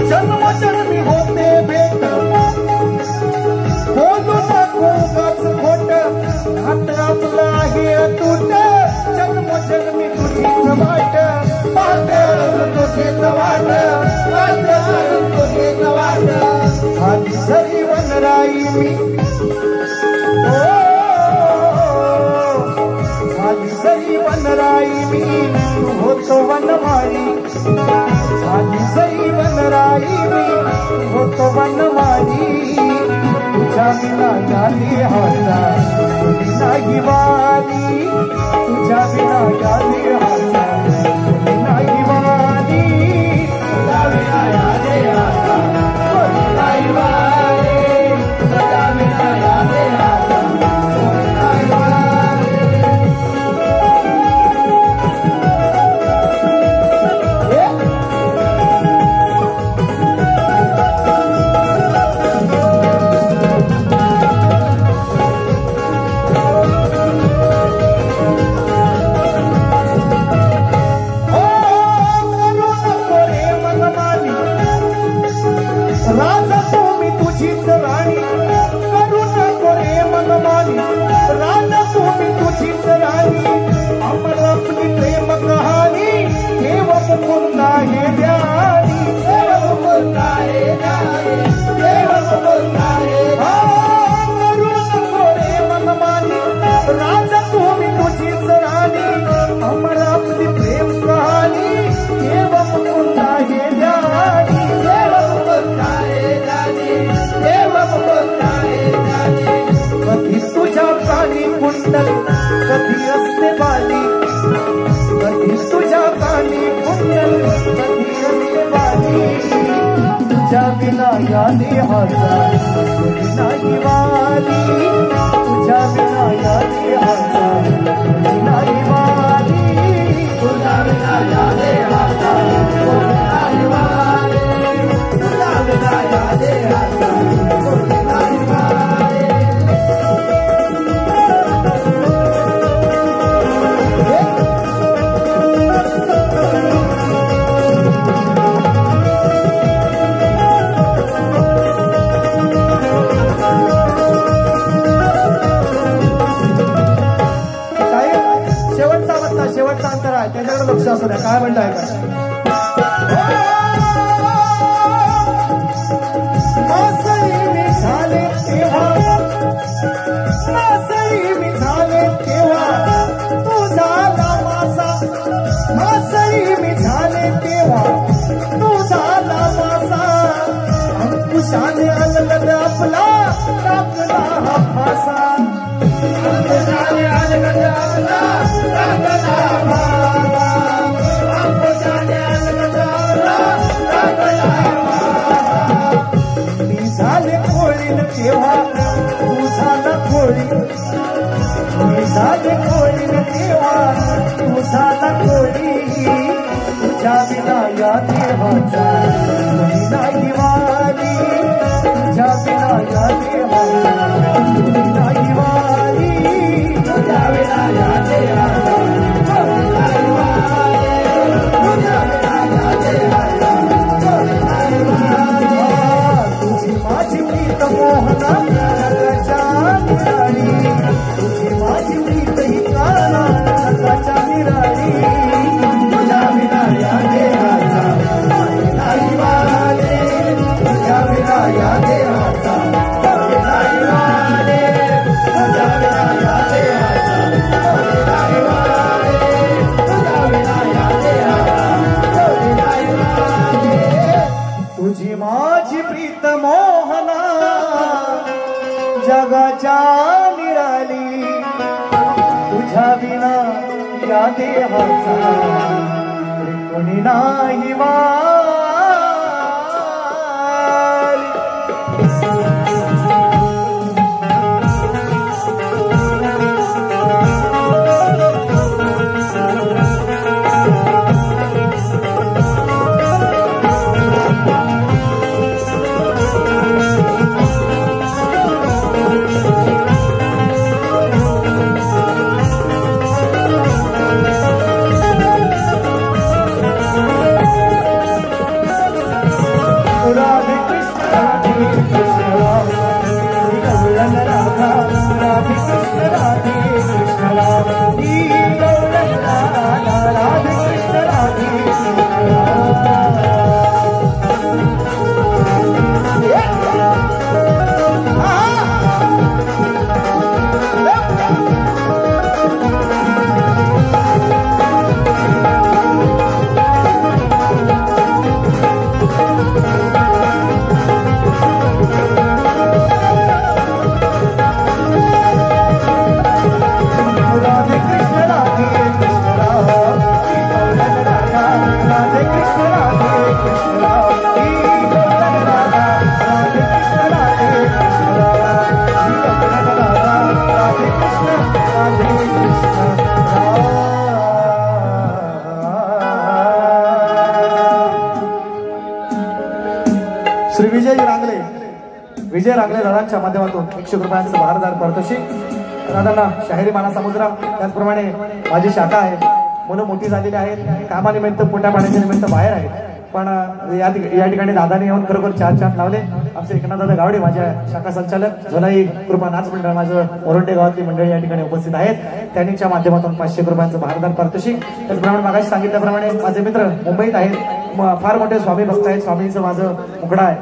जन्मजन्मी होते भेट बोलू नको उगाच खोट, नात आपलं आहे अतूट, जन्मजन्मी तुझीच वाट, तुझीच वाट, तुझीच वाट. साधी जरी वनराई मी साधी वनराई मी तू होतो वनमाळी, साधी सई वनराई मी होतो वनमाळी, तुझ्या विना या देहाचा कोणी नाही वाली, तुझ्या विना या देहाचा कोणी नाही वाली, तुझ्या विना या देहाचा कोणी नाही वाली, तुझ्या विना या देहाचा कोणी नाही वाली. राजा तुम्ही तुझीच राणी करू नको रे मनमानी राजा तुम्ही तुझीच राणी अमर आपली प्रेम कहाणी देव मुकुंदा हे ध्यानी देव मुकुंदा हे ध्यानी देव मुकुंदा हे करू नको रे मनमानी राजा तुम्ही तुझीच राणी अमर आपली प्रेम कहाणी देव मुकुंदा हे ध्यानी देव मुकुंदा हे ध्यानी देव मुकुंदा हे ध्यानी कधी तुझ्या प्राणी कुंडल कधी असते बाली कधी तुझ्या प्राणी कुंडल कधी असते बाली तुझ्या विना या देहाचा कोणी नाही वाली तुझ्या विना या देहाचा कोणी नाही वाली तुझ्या विना या देहाचा कोणी नाही वाली तुझ्या विना या देहाचा कोणी नाही वाली शेवटचा अंतर आहे त्याच्याकडे लक्ष असू द्या काय म्हणताय का मासळी मी झाले तेव्हा मासळी मी झाले तेव्हा तू झाला मासा मासळी मी झाले तेव्हा तू झाला मासा अंकुशाने अलगद आपला टाकला हा फासा अंकुशाने अलगद आपला टाकला फासा अंकुशाने अलगद आपला टाकला मी झाले खोळीन तेव्हा तू झाला खोळी मी झाले खोळीन तेव्हा तू झाला खोळी तुझ्या विना या देहाचा कोणी नाही वाली तुझ्या विना या देहाचा कोणी नाही वाली तुझ्या विना या देहाचा कोणी नाही वाली तुझ्या विना या देहाचा कोणी नाही वाली तुझी माझी प्रीत मोहना जगाच्या निराळी तुझी माझी प्रीत ही काना जगाच्या निराळी तुझ्या विना या देहाचा कोणी नाही वाली तुझ्या विना या देहाचा कोणी नाही वाली तुझ्या विना या देहाचा कोणी नाही वाली तुझ्या विना या देहाचा कोणी नाही वाली तुझी माझी प्रीत मोहना जगाच्या निराली तुझ्या विना या देहाचा कोणी नाही वाली राधे कृष्ण राधे कृष्ण राधे गौरन राधा राधे कृष्ण राधे कृष्ण राधे गौरन राधा राधे कृष्ण राधे राधे कृष्ण राधे कृष्ण राधे गौरन राधा राधे कृष्ण राधे कृष्ण राधे गौरन राधा राधे कृष्ण राधे कृष्ण राधे गौरन राधा राधे कृष्ण श्री विजय रांगले दादांच्या माध्यमातून 100 रुपयांचं भारदार पारितोषिक दादांना शाहिरी माना समुद्रा त्याचप्रमाणे माझी शाखा आहे मुलं मोठी झालेली आहेत कामानिमित्त पोटा पाण्याच्या निमित्त बाहेर आहेत पण या ठिकाणी दादाने येऊन खरोखर चार चार लावले. आमचे एकनाथदादा गावडे माझ्या शाखा संचालक, झोलाई कृपा नाच मंडळ, माझं मोरंडे गावातली मंडळी या ठिकाणी उपस्थित आहेत. त्यांच्या माध्यमातून 500 रुपयांचं भारदान पारितोषिक. त्याचप्रमाणे मागाशी सांगितल्याप्रमाणे माझे मित्र मुंबईत आहेत, फार मोठे स्वामी भक्त आहेत. स्वामींचं माझं मुकडा आहे,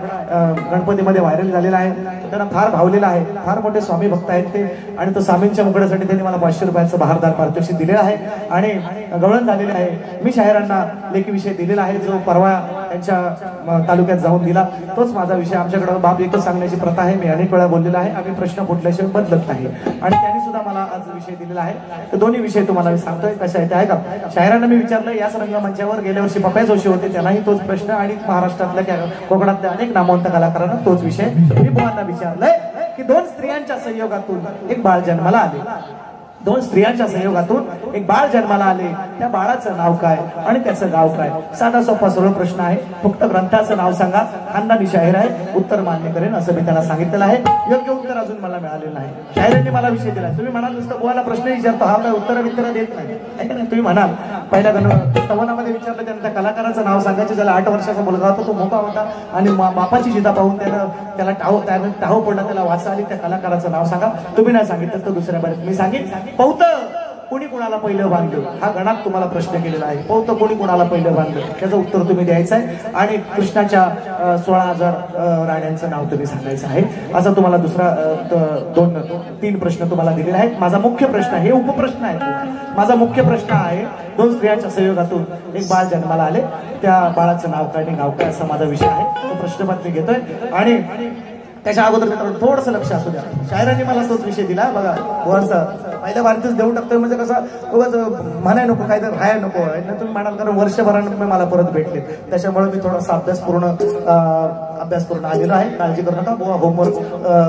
गणपतीमध्ये व्हायरल झालेला आहे, त्यांना फार भावलेला आहे. फार मोठे स्वामी भक्त आहेत ते, आणि तो स्वामींच्या मुकड्यासाठी त्यांनी मला 500 रुपयांचं भारदान पारितोषिक दिलेलं आहे. आणि गवळण झालेले आहे. मी शाहिरांना लेखी विषय दिलेला आहे, जो परवा त्यांच्या तालुक्यात जाऊन दिला, तोच माझा विषय. आमच्याकडे बाप एकच सांगण्याची प्रथा आहे, मी अनेक वेळा बोललेला आहे. आम्ही प्रश्न फुटल्याशिवाय बदलत नाही, आणि त्यांनी सुद्धा मला आज विषय दिलेला आहे. तर दोन्ही विषय तुम्हाला मी सांगतोय कसे आहे ते आहे का. शाहिरांना मी विचारलं, याच रंगमंचावर गेल्या वर्षी पप्या जोशी होते, त्यांनाही तोच प्रश्न, आणि महाराष्ट्रातल्या कोकणातल्या अनेक नामवंत कलाकारांना तोच विषय. मी बुवांना विचारलंय की 2 स्त्रियांच्या संयोगातून एक बाळ जन्माला आले. 2 स्त्रियांच्या संयोगातून एक बाळ जन्माला आले, त्या बाळाचं नाव काय आणि त्याचं गाव काय. साधा सोपा सरळ प्रश्न आहे. फक्त ग्रंथाचं नाव सांगा, खानदानी शाहीर आहे, उत्तर मान्य करेन असं मी त्यांना सांगितलेलं आहे. योग्य उत्तर अजून मला मिळालेलं नाही. शाहिरांनी मला विषय दिला. तुम्ही म्हणाल नुसतं बुवाला प्रश्न विचारतो, हा काय उत्तर देत नाही आहे का नाही. तुम्ही म्हणाल पहिल्या संवादामध्ये विचारलं, त्यानं त्या कलाकाराचं नाव सांगायचं, ज्याला 8 वर्षाचा मुलगा होता, तो मोठा होता, आणि बापाची जिदा पाहून त्याला टाहो पडला, त्याला वाचा आली. त्या कलाकाराचं नाव सांगा. तुम्ही नाही सांगितलं तर दुसऱ्या बारीत मी सांगेन. पौत कोणी कोणाला पहिलं बांधलं, हा गणात तुम्हाला प्रश्न केलेला आहे. पौत कोणी कोणाला पहिलं बांधलं, त्याचं उत्तर तुम्ही द्यायचं आहे. आणि कृष्णाच्या 16,000 राण्यांचं नाव तुम्ही सांगायचं आहे. असा तुम्हाला दुसरा 2-3 प्रश्न तुम्हाला दिलेले आहेत. माझा मुख्य प्रश्न, हे उपप्रश्न आहे, माझा मुख्य प्रश्न आहे, 2 स्त्रियांच्या संयोगातून एक बाळ जन्माला आले, त्या बाळाचं नाव काय आणि गाव काय, असा माझा विषय आहे. तो प्रश्नपत्र मी घेतोय. आणि त्याच्या अगोदर मित्रांनो थोडंसं लक्ष असू द्या. शाहिरांनी मला तोच विषय दिला बघा. बुवांचा पहिल्या भारतीच देऊन टाकतोय म्हणजे कसं उगाच म्हणाय नको, काय तर राहाय नको. तुम्ही म्हणाल कारण वर्षभरानं तुम्ही मला परत भेटले, त्याच्यामुळे मी थोडासा अभ्यासपूर्ण आलेलो आहे. काळजी करू नका. बुवा होमवर्क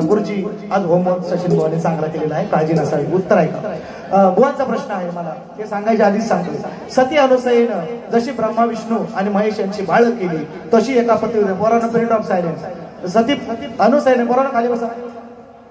गुरुजी आज होमवर्क सचिन बुवाने चांगला केलेला आहे, काळजी नसावी. उत्तर आहे का. बुवांचा प्रश्न आहे, मला ते सांगायच्या आधीच सांगतो. सती अनुसयेनं जशी ब्रह्मा विष्णू आणि महेश यांची बाळ केली, तशी एका पतीवर पोरानं पिरियड ऑफ सायलेन्स. सती अनुसयेने पोरानं खाली बसा.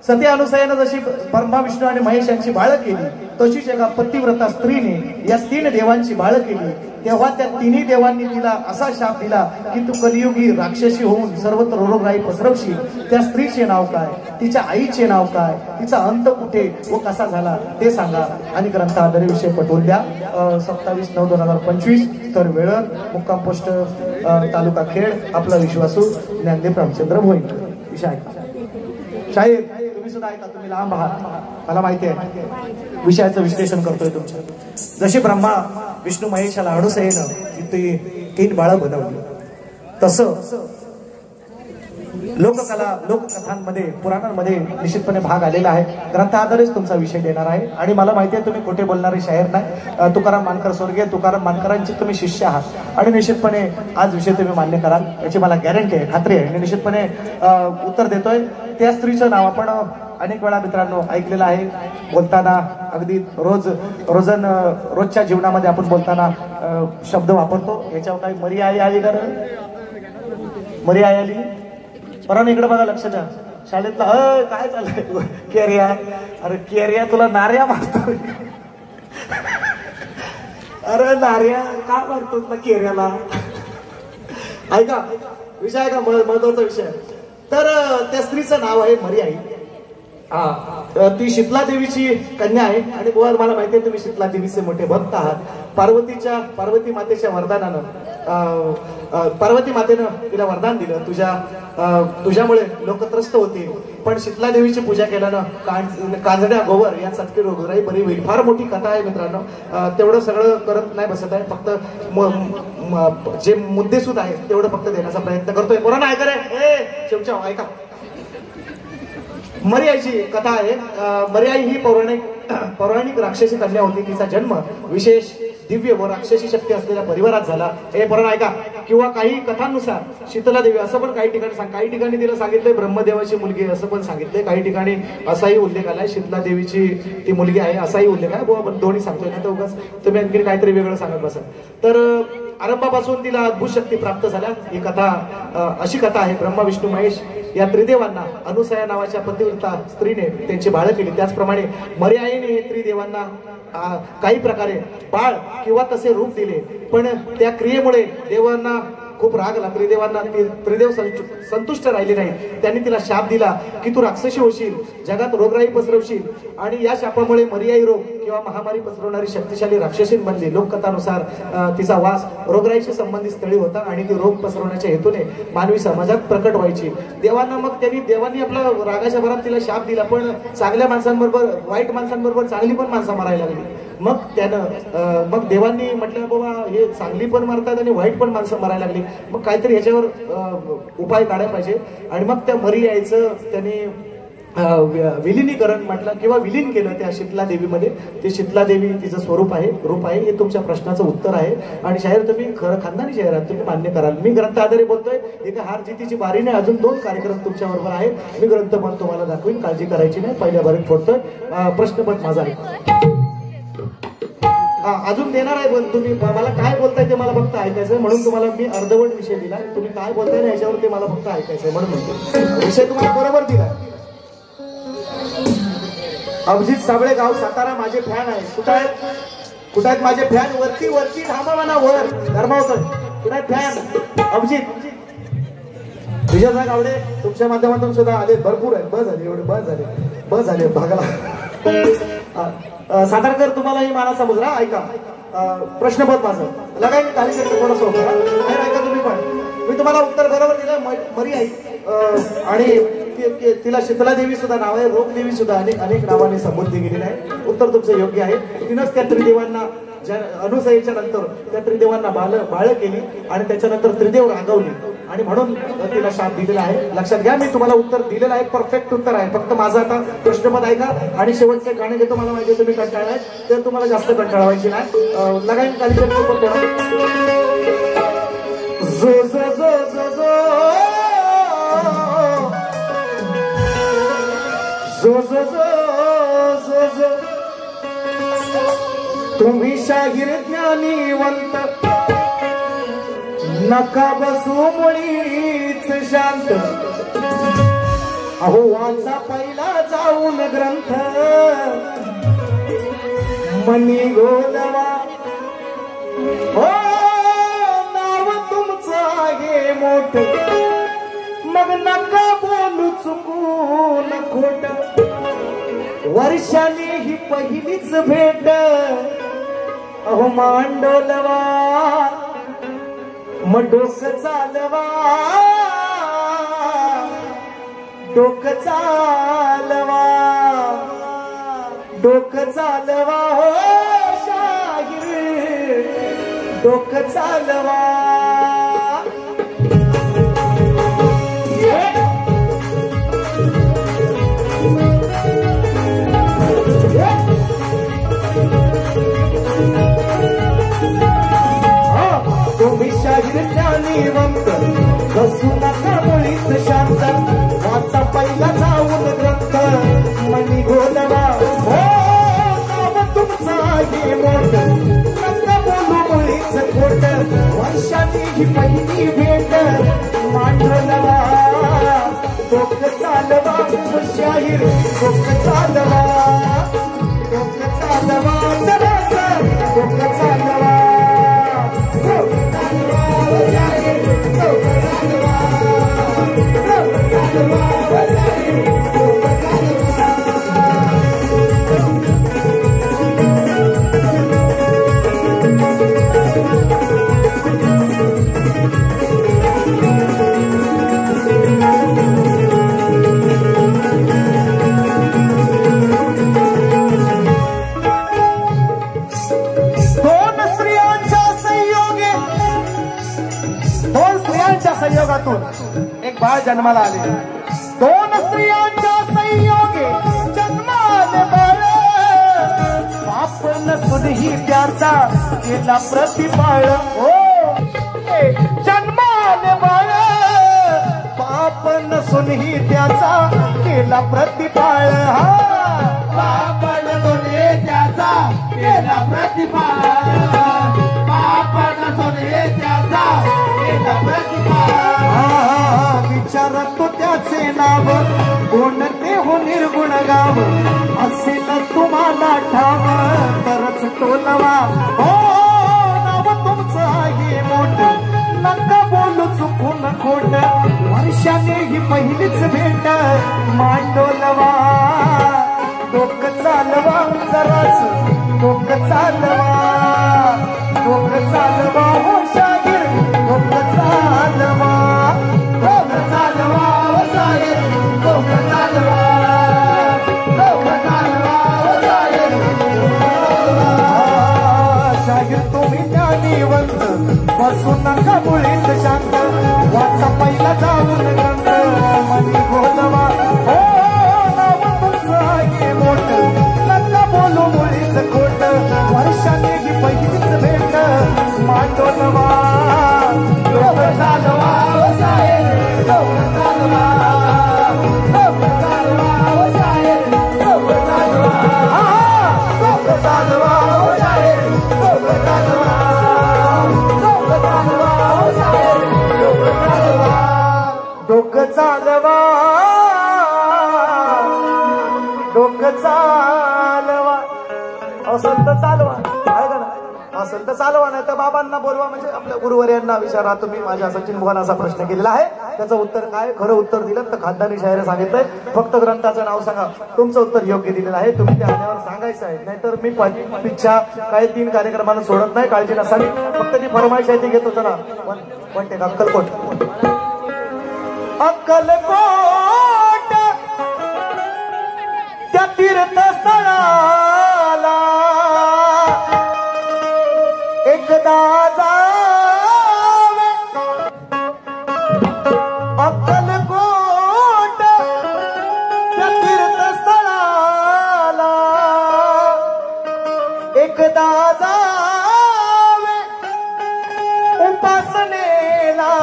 सती अनुसयेनं जशी ब्रह्मा विष्णू आणि महेश यांची बाळ केली, तशीच एका पतिव्रता स्त्रीने या 3 देवांची बाळ केली. तेव्हा त्या 3 देवांनी तिला असा शाप दिला की तू कलियुगी राक्षसी होऊन सर्वत्र रोगराई पसरवशील. त्या स्त्रीचे नाव काय, तिच्या आईचे नाव काय, तिचा अंत कुठे व कसा झाला ते सांगा. आणि ग्रंथ आधारे विषय पटवून द्या. 27/9/2025 तर वेळर, मुक्काम पोस्ट तालुका खेड. आपला विश्वासू ज्ञानदेव रामचंद्र भोईकर. विषय ऐका. शाहीर तुम्ही सुद्धा ऐका, तुम्ही लांब आहात मला माहिती आहे. विषयाचं विश्लेषण करतोय तुमच्या. जशी ब्रह्मा विष्णू महेशाला अनुसयेनं ती 3 बाळं बनवली, तसं लोककथांमध्ये पुराणांमध्ये निश्चितपणे भाग आलेला आहे. ग्रंथाधारेच तुमचा विषय देणार आहे. आणि मला माहिती आहे तुम्ही खोटे बोलणारे शाहीर नाही. तुकाराम मानकर स्वर्गीय तुकाराम मानकरांचे तुम्ही शिष्य आहात, आणि निश्चितपणे आज विषय तुम्ही मान्य कराल याची मला गॅरंटी आहे, खात्री आहे. आणि निश्चितपणे उत्तर देतोय. त्या स्त्रीचं नाव आपण अनेक वेळा मित्रांनो ऐकलेलं आहे. बोलताना अगदी रोजच्या जीवनामध्ये आपण बोलताना शब्द वापरतो. याच्यावर काही मरी आई आली का, मरी आई आली. परत इकडे बघा, लक्ष द्या. शाळेतला काय चाललंय, केरिया. अरे केरिया तुला नार्या मारतो. अरे नार्या का मारतोस ना केरियाला. ऐका विषय आहे का, महत्वाचा विषय. तर त्या स्त्रीचं नाव आहे मरी आई. ती शीतला देवीची कन्या आहे. आणि बुवा मला माहिती आहे तुम्ही शीतला देवीचे मोठे भक्त आहात. पार्वती मातेच्या वरदानानं पार्वती मातेनं तिला वरदान दिलं, तुझ्यामुळे लोक त्रस्त होतील. पण शीतला देवीची पूजा केल्यानं काजड्या गोवर यांसारखी रोगराई बरी होईल. फार मोठी कथा आहे मित्रांनो. तेवढं सगळं करत नाही बसत आहे, फक्त जे मुद्देसूद आहे तेवढं फक्त देण्याचा प्रयत्न करतोय. कोणा ऐका रे शेवच्या ऐका. मरियाईची कथा आहे. मरियाई ही पौराणिक राक्षसी कन्या होती. तिचा जन्म विशेष दिव्य व राक्षसी शक्ती असलेल्या परिवारात झाला. हे पुराण ऐका. किंवा काही कथांनुसार शीतला देवी असं पण काही ठिकाणी तिला सांगितलंय ब्रह्मदेवाची मुलगी असं पण सांगितलंय. काही ठिकाणी असाही उल्लेख आलाय शीतला देवीची ती मुलगी आहे असाही उल्लेख आहे. बुवा दोन्ही सांगतोय ना, तर उगाच तुम्ही आणखी काहीतरी वेगळं सांगत बसा. तर आरंभापासून तिला अद्भुत शक्ती प्राप्त झाल्या. ही कथा अशी कथा आहे. ब्रह्मा विष्णू महेश या त्रिदेवांना अनुसया नावाच्या पतिव्रता स्त्रीने त्यांची बाळ केली. त्याचप्रमाणे मरियाईने त्रिदेवांना काही प्रकारे बाळ किंवा तसे रूप दिले. पण त्या क्रियेमुळे देवांना खूप राग आला त्रिदेवांना. त्रिदेव संतुष्ट राहिले नाही. त्यांनी तिला शाप दिला की तू राक्षसी होशील, जगात रोगराई पसरवशील. आणि या शापामुळे मरियाई रोग किंवा महामारी पसरवणारी शक्तिशाली राक्षसीन बनली. लोककथानुसार तिचा वास रोगराईशी संबंधित स्थळी होता आणि ती रोग पसरवण्याच्या हेतूने मानवी समाजात प्रकट व्हायची. देवांनी आपला रागाच्या भरात तिला शाप दिला. पण चांगल्या माणसांबरोबर वाईट माणसांबरोबर चांगली पण माणसं मारायला लागली. मग देवांनी म्हटलं बाबा हे चांगली पण मारतात आणि वाईट पण माणसं मारायला लागली. मग काहीतरी ह्याच्यावर उपाय काढायला पाहिजे. आणि मग त्या मरियाईचं त्यांनी विलिनीकरण म्हटलं किंवा विलीन केलं त्या शीतला देवीमध्ये. ते शीतला देवी तिचं स्वरूप आहे, रूप आहे. हे तुमच्या प्रश्नाचं उत्तर आहे. आणि शाहीर तुम्ही खरं खानदानी शाहीर आहात, तुम्ही मान्य कराल. मी ग्रंथ आधारे बोलतोय. एका हार जितीची बारी नाही, अजून 2 कार्यक्रम तुमच्या बरोबर आहेत. मी ग्रंथ पण तुम्हाला दाखवीन, काळजी करायची नाही. पहिल्या बारीत फोडतोय. प्रश्नपट माझा आहे. अजून देणार आहे पण तुम्ही मला काय बोलताय ते मला फक्त ऐकायचंय. म्हणून तुम्हाला मी अर्धवट विषय दिला. तुम्ही काय बोलताय ना याच्यावर ते मला फक्त ऐकायचंय म्हणून म्हणतो. विषय तुम्हाला बरोबर दिला. अभिजित साबळे, गाव सातारा. माझे फॅन आहे. कुठं आहेत माझे फॅन? वरती थांबा म्हणा. वर धर्मावतर कुठं आहेत फॅन? अभिजित विजयदा गावडे तुमच्या माध्यमातून सुद्धा आले. भरपूर आहेत. बस झाले एवढे. बस झाले भागाला. सातारकर तुम्हाला ही माना समजला. ऐका प्रश्नपद माझं लगाय मी खाली करतो थोडंसं होतं. ऐका तुम्ही पण. मी तुम्हाला उत्तर बरोबर दिलं. मरियाई आणि तिला शीतला देवी सुद्धा नाव आहे, रोग देवी सुद्धा अनेक नावाने संबोधली गेलेली आहे. उत्तर तुमचं योग्य आहे. तिनंच त्या त्रिदेवांना अनुसयेच्या नंतर त्या त्रिदेवांना बाळ केली आणि त्याच्यानंतर त्रिदेव रागवली आणि म्हणून तिला शाप दिलेला आहे. लक्षात घ्या. मी तुम्हाला उत्तर दिलेलं आहे. परफेक्ट उत्तर आहे. फक्त माझं आता प्रश्नपद ऐका आणि शेवटचे गाणे घेतो. मला माहिती तुम्ही कंटाळलाय तर तुम्हाला जास्त कंटाळवायची नाही. लगाईन कार्यक्रम करतो. जो जो जो जो जो जो जो जो जो तुम्ही शाहीर ज्ञानीवंत नका बसू मुळीच शांत. अहो वाचा पहिला जाऊन ग्रंथ मनी गोलवा. हो नाव तुमचं आहे मोठ, मग नका बोलू चुकून खोट. वर्षाने ही पहिलीच भेट. अहो मांडोलवा मग डोकं चालवा, डोकं चालवा, डोकं चालवा. हो शाहीर डोकं चालवा. तुम्ही शाहीर ज्ञानीवंत बसू नका मुळीच शांत. वाचा पहिला जाऊन ग्रंथ मनी गोलवा. हो नाव तुमचं आहे मोठ, नका बोलू मुळीच खोट. वर्षाची ही पहिली भेट. मांडलवा डोकं चालवा. शाहीर डोकं चालवा, डोकं चालवा. डोकं चालवा. संयोगातून एक बाळ जन्माला आले. 2 स्त्रियांच्या संयोगे जन्माले बाळ. बाप नसूनही त्याचा केला प्रतिपाळ. हो जन्माले बाळ. बाप नसूनही त्याचा केला प्रतिपाळ. बाप नसूनही त्याचा केला प्रतिपाळ. बाप नसूनही त्याचा केला प्रतिपाळ. विचारतो त्याचे नाव कोणते हो निर्गुण गाव. असेल तुम्हाला ठाव तरच तो नवा. हो नाव तुमचं आहे मोठ, नका बोल वर्षाने ही पहिलीच भेट मांडोलवा डोक चालवा जरास डोक चालवा हो शाहीर डोक चालवा हो शाहीर डोक चालवा हो शाहीर शाहीर तुम्ही ज्ञानीवंत बसू नका मुळीत शांत वाचा पहिला जाऊन ग्रंथ मनी बोलवा हो नाव तुमचं आहे मोठ नका बोलू मुळीच खोट वर्षाने ही पहिलीच भेट मांडोलवा डोक चालवा हो शाहीर डोक चालवा हो शाहीर डोक चालवा डोक चालवा हो शाहीर डोक चालवा हो शाहीर डोक चालवा डोक चालवा असेल तर चालवा ऐका ना असेल तर चालवा नाही तर बाबांना बोलवा म्हणजे आपल्या गुरुवर्यांना विचारा तुम्ही माझ्या सचिन भुवन असा प्रश्न केलेला आहे त्याचं उत्तर काय खरं उत्तर दिलं तर खानदानी शायर सांगितलंय फक्त ग्रंथाचं नाव सांगा तुमचं उत्तर योग्य दिलेलं आहे तुम्ही ते आल्यावर सांगायचं आहे नाहीतर मी पिच्छा काही 3 कार्यक्रमांना सोडत नाही काळजी नसावी फक्त ती फरमाईश आहे ती घेतो चला पण ते अक्कलकोट अक्कलकोट त्या तीर्थस्थळाला एकदा जावे अक्कलकोट त्या तीर्थस्थळाला एकदा जावे उपासनेला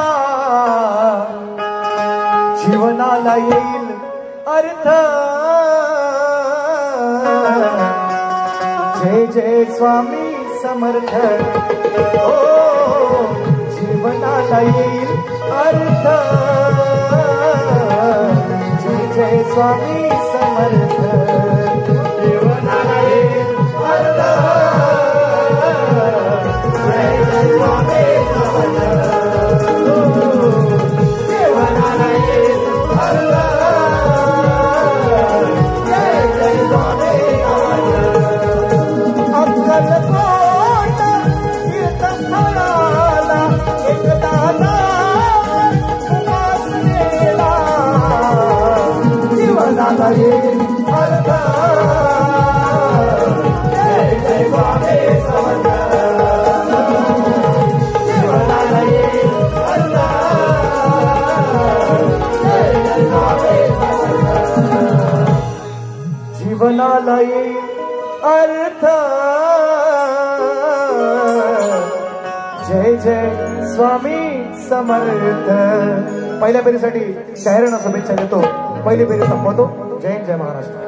जीवनाला येईल अर्थ जय जय स्वामी समर्थ ओ जीवनाला येईल अर्थ जय जय स्वामी समर्थ जीवनाला येईल अर्थ जय जय स्वामी समर्थ जीवनाला येईल अर्थ जय जय स्वामी अक्कलकोट तीर्थस्थळाला एकदा उपासनेला जीवनाला येईल अर्थ जय जय स्वामी समर्थ जीवनाला येईल अर्थ जय जय स्वामी समर्थ जीवनाला येईल अर्थ जय जय स्वामी समर्थ पहिल्या फेरीसाठी शाहिरांना शुभेच्छा देतो पहिली फेरी संपवतो जय जय महाराष्ट्र